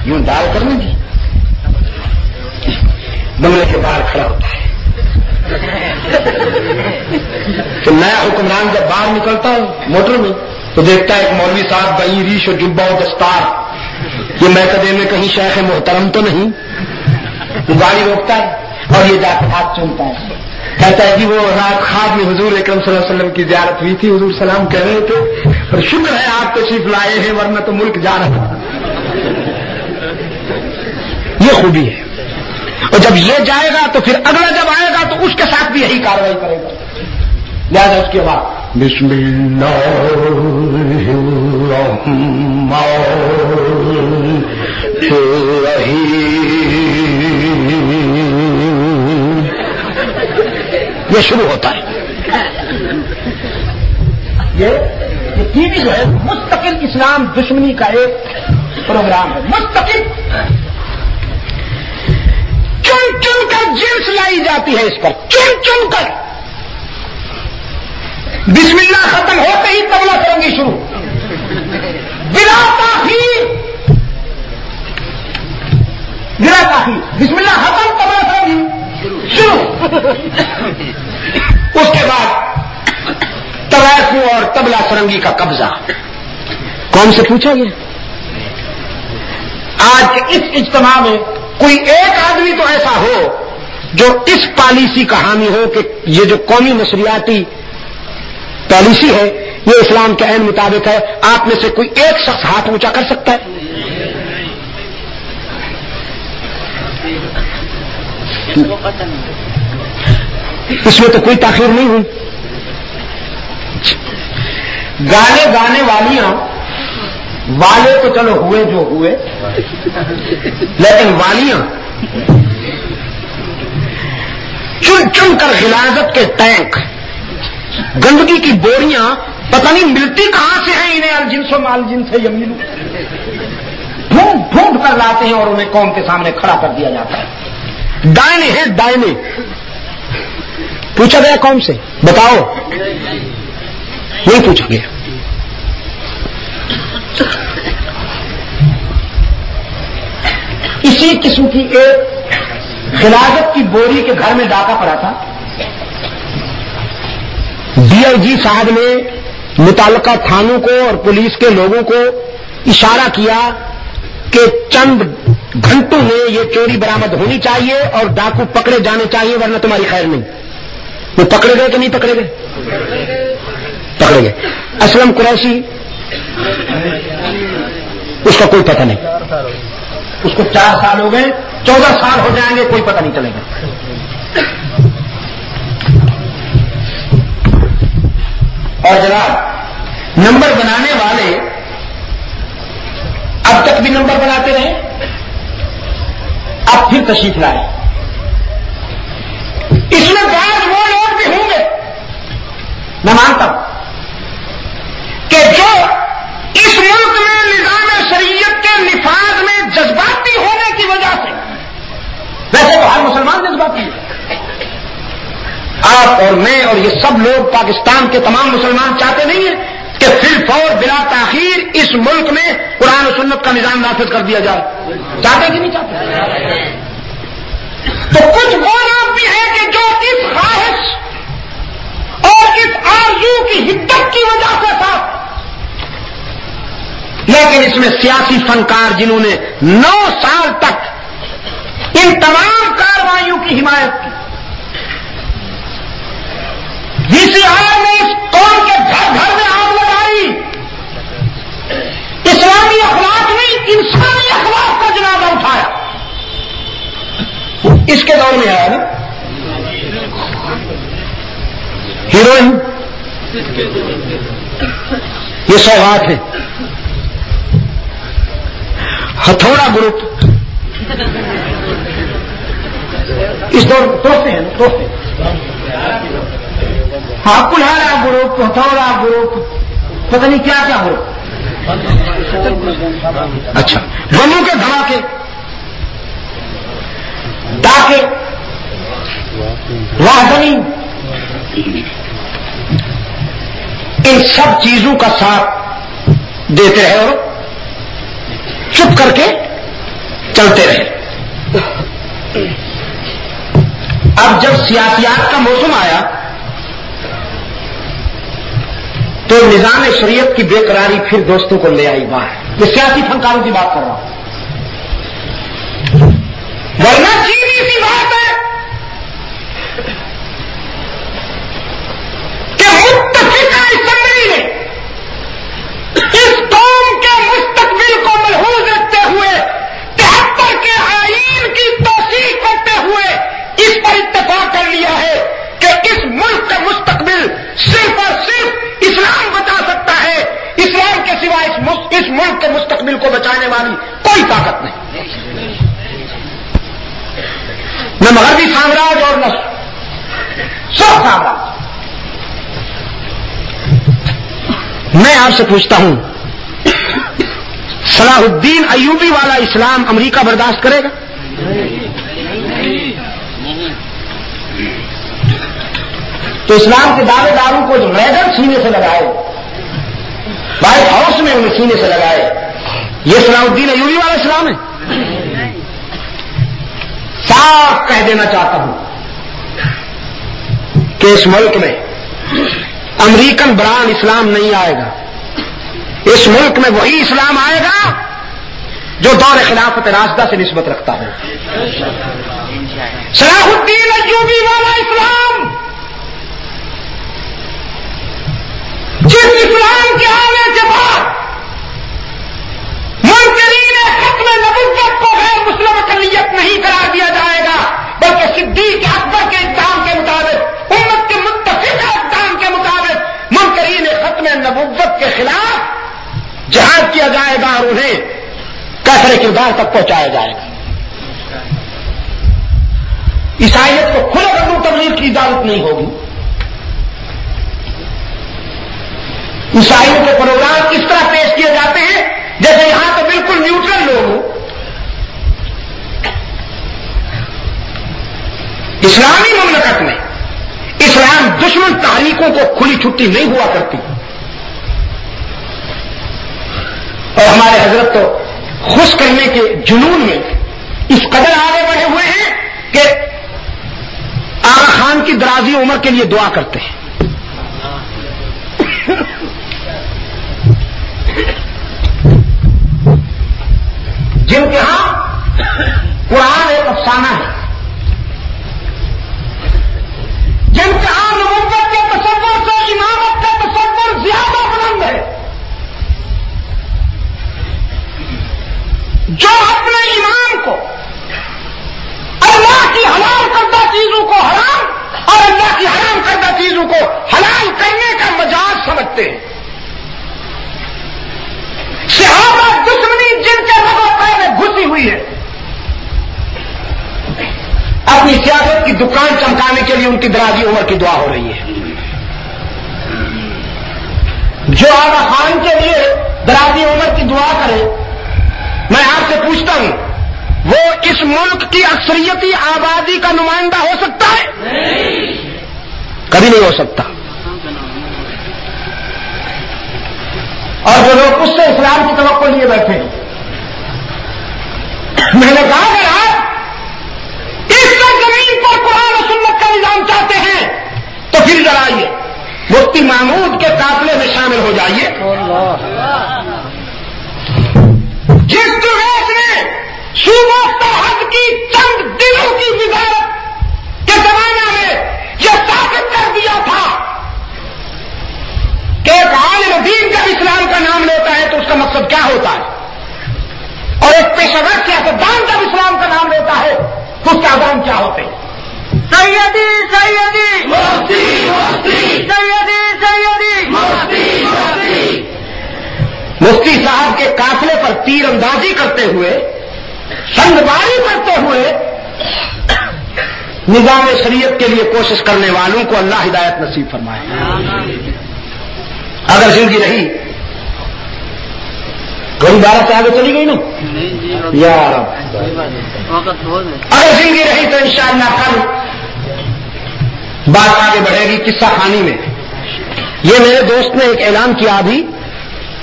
یوں ڈال کرنے کی بنگلے کے باہر کھڑا ہوتا ہے. تو نیا حکمران جب باہر نکلتا ہے موٹر میں تو دیکھتا ہے ایک مولوی صاحب بئی ریش و جبہ و دستار، یہ میکدے میں کہیں شیخ محترم تو نہیں. وہ گاڑی روکتا ہے اور یہ جا کر ہاتھ چومتا ہے، کہتا ہے کہ وہ رات خواب میں حضور اکرم صلی اللہ علیہ وسلم کی زیارت ہوئی تھی، حضور سلام کہہ رہے تھے اور شکر ہے آپ تشریف لائے ہیں ورنہ تو ملک جا رہا تھا. یہ خوبی ہے. اور جب یہ جائے گا تو پھر اگلا جب آئے گا تو اس کے ساتھ بھی یہی کاروائی کرے گا. لہٰذا اس کے بعد بسم اللہ الرحمن الرحیم یہ شروع ہوتا ہے. یہ ٹی وی جو ہے مستقل اسلام دشمنی کا ایک پروگرام ہے. مستقل چن چن کر جنس لائی جاتی ہے اس پر، چن چن کر. بسم اللہ ختم ہوتے ہی طبلہ سرنگی شروع، بلا تاخیر، بلا تاخیر. بسم اللہ ختم، طبلہ سرنگی شروع. اس کے بعد تباکو اور طبلہ سرنگی کا قبضہ. کون سے پوچھا گیا؟ آج اس اجتماع میں کوئی ایک آدمی تو ایسا ہو جو اس پالیسی کا حامی ہو کہ یہ جو قومی نشریاتی پالیسی ہے یہ اسلام کے عین مطابق ہے. آپ میں سے کوئی ایک شخص ہاتھ اونچا کر سکتا ہے؟ اس میں تو کوئی تاخیر نہیں ہوئی. گانے گانے والیاں والے تو چلو ہوئے جو ہوئے، لیکن والیاں چن چن کر غلاظت کے ٹینک، گندگی کی بوریاں پتہ نہیں ملتی کہاں سے ہیں انہیں، الجنس و مال جنس سے یمین ڈھونڈ ڈھونڈ کر لاتے ہیں اور انہیں قوم کے سامنے کھڑا کر دیا جاتا ہے. دائنے ہیں دائنے. پوچھا گیا قوم سے بتاؤ؟ نہیں پوچھا گیا. اسی قسم کی ایک غلاظت کی بوری کے گھر میں ڈاکہ پڑا تھا. ڈی آئی جی صاحب نے متعلقہ تھانوں کو اور پولیس کے لوگوں کو اشارہ کیا کہ چند گھنٹوں میں یہ چوری برآمد ہونی چاہیے اور ڈاکو پکڑے جانے چاہیے ورنہ تمہاری خیر نہیں. وہ پکڑے گئے کہ نہیں پکڑے گئے؟ پکڑے گئے. اسلم قریشی اس کا کوئی پتہ نہیں، اس کو 4 سال ہو گئے، 14 سال ہو جائیں گے، کوئی پتہ نہیں چلے گا. اور جناب نمبر بنانے والے اب تک بھی نمبر بناتے رہے، اب پھر تشریف لائے. اس میں بعض وہ لوگ بھی ہوں گے، میں مانتا ہوں کہ مسلمان جذباتی ہے. آپ اور میں اور یہ سب لوگ پاکستان کے تمام مسلمان چاہتے نہیں ہیں کہ فی الفور بلا تاخیر اس ملک میں قرآن و سنت کا نظام نافذ کر دیا جائے؟ چاہتے کہ نہیں چاہتے؟ تو کچھ وہ لوگ بھی ہیں کہ جو اس خواہش اور اس آرزو کی حدت کی وجہ سے تھا، لیکن اس میں سیاسی فنکار جنہوں نے 9 سال تک ان تمام کارروائیوں کی حمایت کی، وی سی آر نے اس قوم کے گھر گھر میں آگ لگائی، اسلامی اخلاق نہیں انسانی اخلاق کا جنازہ اٹھایا. اس کے دور میں آیا نا ہیروئن، یہ سوغات ہے. ہتھوڑا گروپ اس دور توحفے ہیں، توحفے. ہاں کلہارا گروپ، ہتھوڑا گروپ، پتہ نہیں کیا کیا گروپ. اچھا، بموں کے دھماکے، ڈاکے، راہدنی، ان سب چیزوں کا ساتھ دیتے رہے اور چپ کر کے چلتے رہے. اب جب سیاسیات کا موسم آیا تو نظام شریعت کی بے قراری پھر دوستوں کو لے آئی باہر. یہ سیاسی فنکاروں کی بات کر رہا ہوں، ورنہ سیدھی سی بات ہے کہ متفقہ اسمبلی نے اس قوم کے مستقبل کو ملحوظ رکھتے ہوئے 73 کے آئین کی توثیق کرتے ہوئے اس پر اتفاق کر لیا ہے کہ اس ملک کا مستقبل صرف اور صرف اسلام بچا سکتا ہے. اسلام کے سوا اس ملک کے مستقبل کو بچانے والی کوئی طاقت نہیں، نہ مغربی سامراج اور نہ سب سامراج. میں آپ سے پوچھتا ہوں، صلاح الدین ایوبی والا اسلام امریکہ برداشت کرے گا؟ تو اسلام کے دعوے داروں کو جو ریگن سینے سے لگائے، وائٹ ہاؤس میں انہیں سینے سے لگائے، یہ صلاح الدین ایوبی والا اسلام ہے؟ صاف کہہ دینا چاہتا ہوں کہ اس ملک میں امریکن بران اسلام نہیں آئے گا. اس ملک میں وہی اسلام آئے گا جو دور خلافت راشدہ سے نسبت رکھتا ہو. صلاح الدین ایوبی والا اسلام، جس اسلام کے آنے کے بعد منکرین ختم نبوت کو غیر مسلم اقلیت نہیں قرار دیا جائے گا، بلکہ صدیق اکبر کے اقدام کے مطابق، امت کے متفقہ اقدام کے مطابق منکرین ختم نبوت کے خلاف جہاد کیا جائے گا اور انہیں کیفر کردار تک پہنچایا جائے گا. عیسائیت کو کھلے قدم تبلیغ کی اجازت نہیں ہوگی. عیسائیوں کے پروگرام اس طرح پیش کیے جاتے ہیں جیسے یہاں تو بالکل نیوٹرل لوگ ہوں. اسلامی مملکت میں اسلام دشمن تحریکوں کو کھلی چھٹی نہیں ہوا کرتی، اور ہمارے حضرت تو خوش کرنے کے جنون میں اس قدر آگے بڑھے ہوئے ہیں کہ آغا خان کی درازی عمر کے لیے دعا کرتے ہیں. جن کے ہاں قرآن ایک افسانہ ہے، جن کے ہاں نبوت کے تصور سے امامت کا تصور زیادہ بلند ہے، جو اپنے امام کو اللہ کی حلال کردہ چیزوں کو حرام اور اللہ کی حرام کردہ چیزوں کو حلال کرنے کا مجاز سمجھتے ہیں. صحابہ دشمنی جن کے رگوں میں گھسی ہوئی ہے، اپنی سیاست کی دکان چمکانے کے لیے ان کی درازی عمر کی دعا ہو رہی ہے. جو آغا خان کے لیے درازی عمر کی دعا کرے، میں آپ سے پوچھتا ہوں وہ اس ملک کی اکثریتی آبادی کا نمائندہ ہو سکتا ہے؟ کبھی نہیں ہو سکتا. اور جو لوگ اس سے اسلام کی توقع لیے بیٹھے ہیں، میں نے کہا کہ آپ اس زمین پر قرآن و سنت کا نظام چاہتے ہیں تو پھر ذرا آئیے مفتی محمود کے قافلے میں شامل ہو جائیے. جس دیش نے صوبہ سرحد کی چند دنوں کی وزارت کے زمانہ میں یہ ثابت کر دیا تھا کہ ایک عالم دین جب اسلام کا نام لیتا ہے تو اس کا مقصد کیا ہوتا ہے، اور ایک پیشہ ور سیاستدان جب اسلام کا نام لیتا ہے تو اس کا اذان کیا ہوتے ہیں. سیدی سیدی مفتی مفتی سیدی سیدی مفتی مفتی. مفتی صاحب کے قافلے پر تیر اندازی کرتے ہوئے، سنگباری کرتے ہوئے نظام شریعت کے لیے کوشش کرنے والوں کو اللہ ہدایت نصیب فرمائے. اگر زندگی رہی، گھڑی 12 سے آگے چلی گئی نا یار، اگر زندگی رہی تو انشاءاللہ کل بات آگے بڑھے گی قصہ خانی میں. یہ میرے دوست نے ایک اعلان کیا ابھی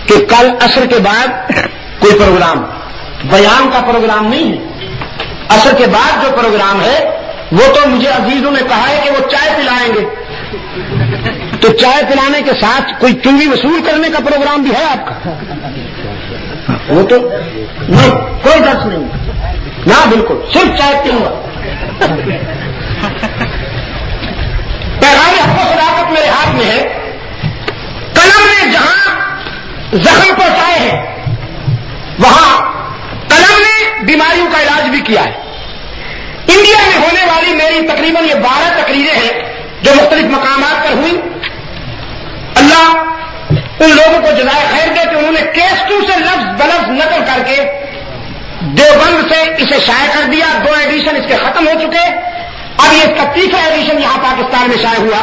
کہ کل عصر کے بعد کوئی پروگرام، بیان کا پروگرام نہیں ہے، عصر کے بعد جو پروگرام ہے وہ تو مجھے عزیزوں نے کہا ہے کہ وہ چائے پلائیں گے. تو چائے پلانے کے ساتھ کوئی چنگی وصول کرنے کا پروگرام بھی ہے آپ کا؟ وہ تو نہیں، کوئی درس نہیں نہ، بالکل صرف چائے پیوں گا. پیغام حق و صداقت میرے ہاتھ میں ہے. قلم نے جہاں زخم پہنچائے ہیں وہاں قلم نے بیماریوں کا علاج بھی کیا ہے. انڈیا میں ہونے والی میری تقریباً یہ 12 تقریریں ہیں جو مختلف مقامات پر ہوئی. اللہ ان لوگوں کو جزائے خیر دے کہ انہوں نے کیس 2 سے لفظ بلفظ نقل کر کے دیوبند سے اسے شائع کر دیا. 2 ایڈیشن اس کے ختم ہو چکے. اب یہ اس کا 3واں ایڈیشن یہاں پاکستان میں شائع ہوا.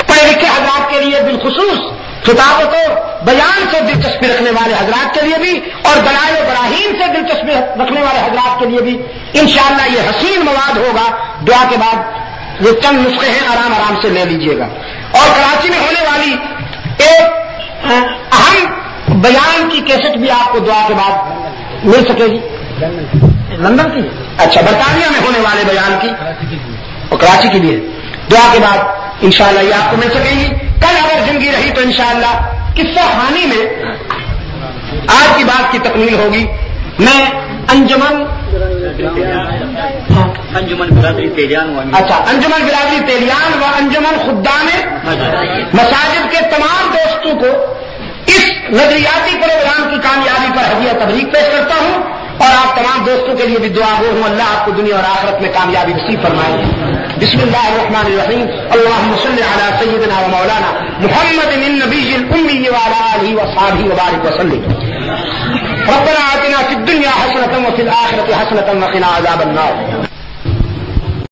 پڑھے لکھے حضرات کے لیے بالخصوص خطابت و بیان سے دلچسپی رکھنے والے حضرات کے لیے بھی اور دلائل و براہین سے دلچسپی رکھنے والے حضرات کے لیے بھی انشاءاللہ یہ حسین مواد ہوگا. دعا کے بعد یہ چند نسخے ہیں، آرام آرام سے لے لیجئے گا. اور کراچی میں ہونے والی ایک اہم بیان کی کیسٹ بھی آپ کو دعا کے بعد مل سکے گی. لندن کی، اچھا، برطانیہ میں ہونے والے بیان کی اور کراچی کی بھی ہے. دعا کے بعد انشاءاللہ یہ آپ کو مل سکے گی. کل اگر زندگی رہی تو انشاءاللہ قصہ خانی میں آج کی بات کی تکمیل ہوگی. میں انجمن برادری تیلیان، اچھا، انجمن برادری تیلیان و انجمن خدام مساجد کے تمام دوستوں کو اس نظریاتی پروگرام کی کامیابی پر ہدیہ تبریک پیش کرتا ہوں اور آپ تمام دوستوں کے لیے بھی دعا گو ہوں اللہ آپ کو دنیا اور آخرت میں کامیابی نصیب فرمائے. بسم اللہ الرحمن الرحیم. اللهم صل على سيدنا ومولانا محمد النبي الأمي وعلى آله وصحبه وبارك وسلم. ربنا آتنا في الدنيا حسنة وفي الآخرة حسنة وقنا عذاب النار.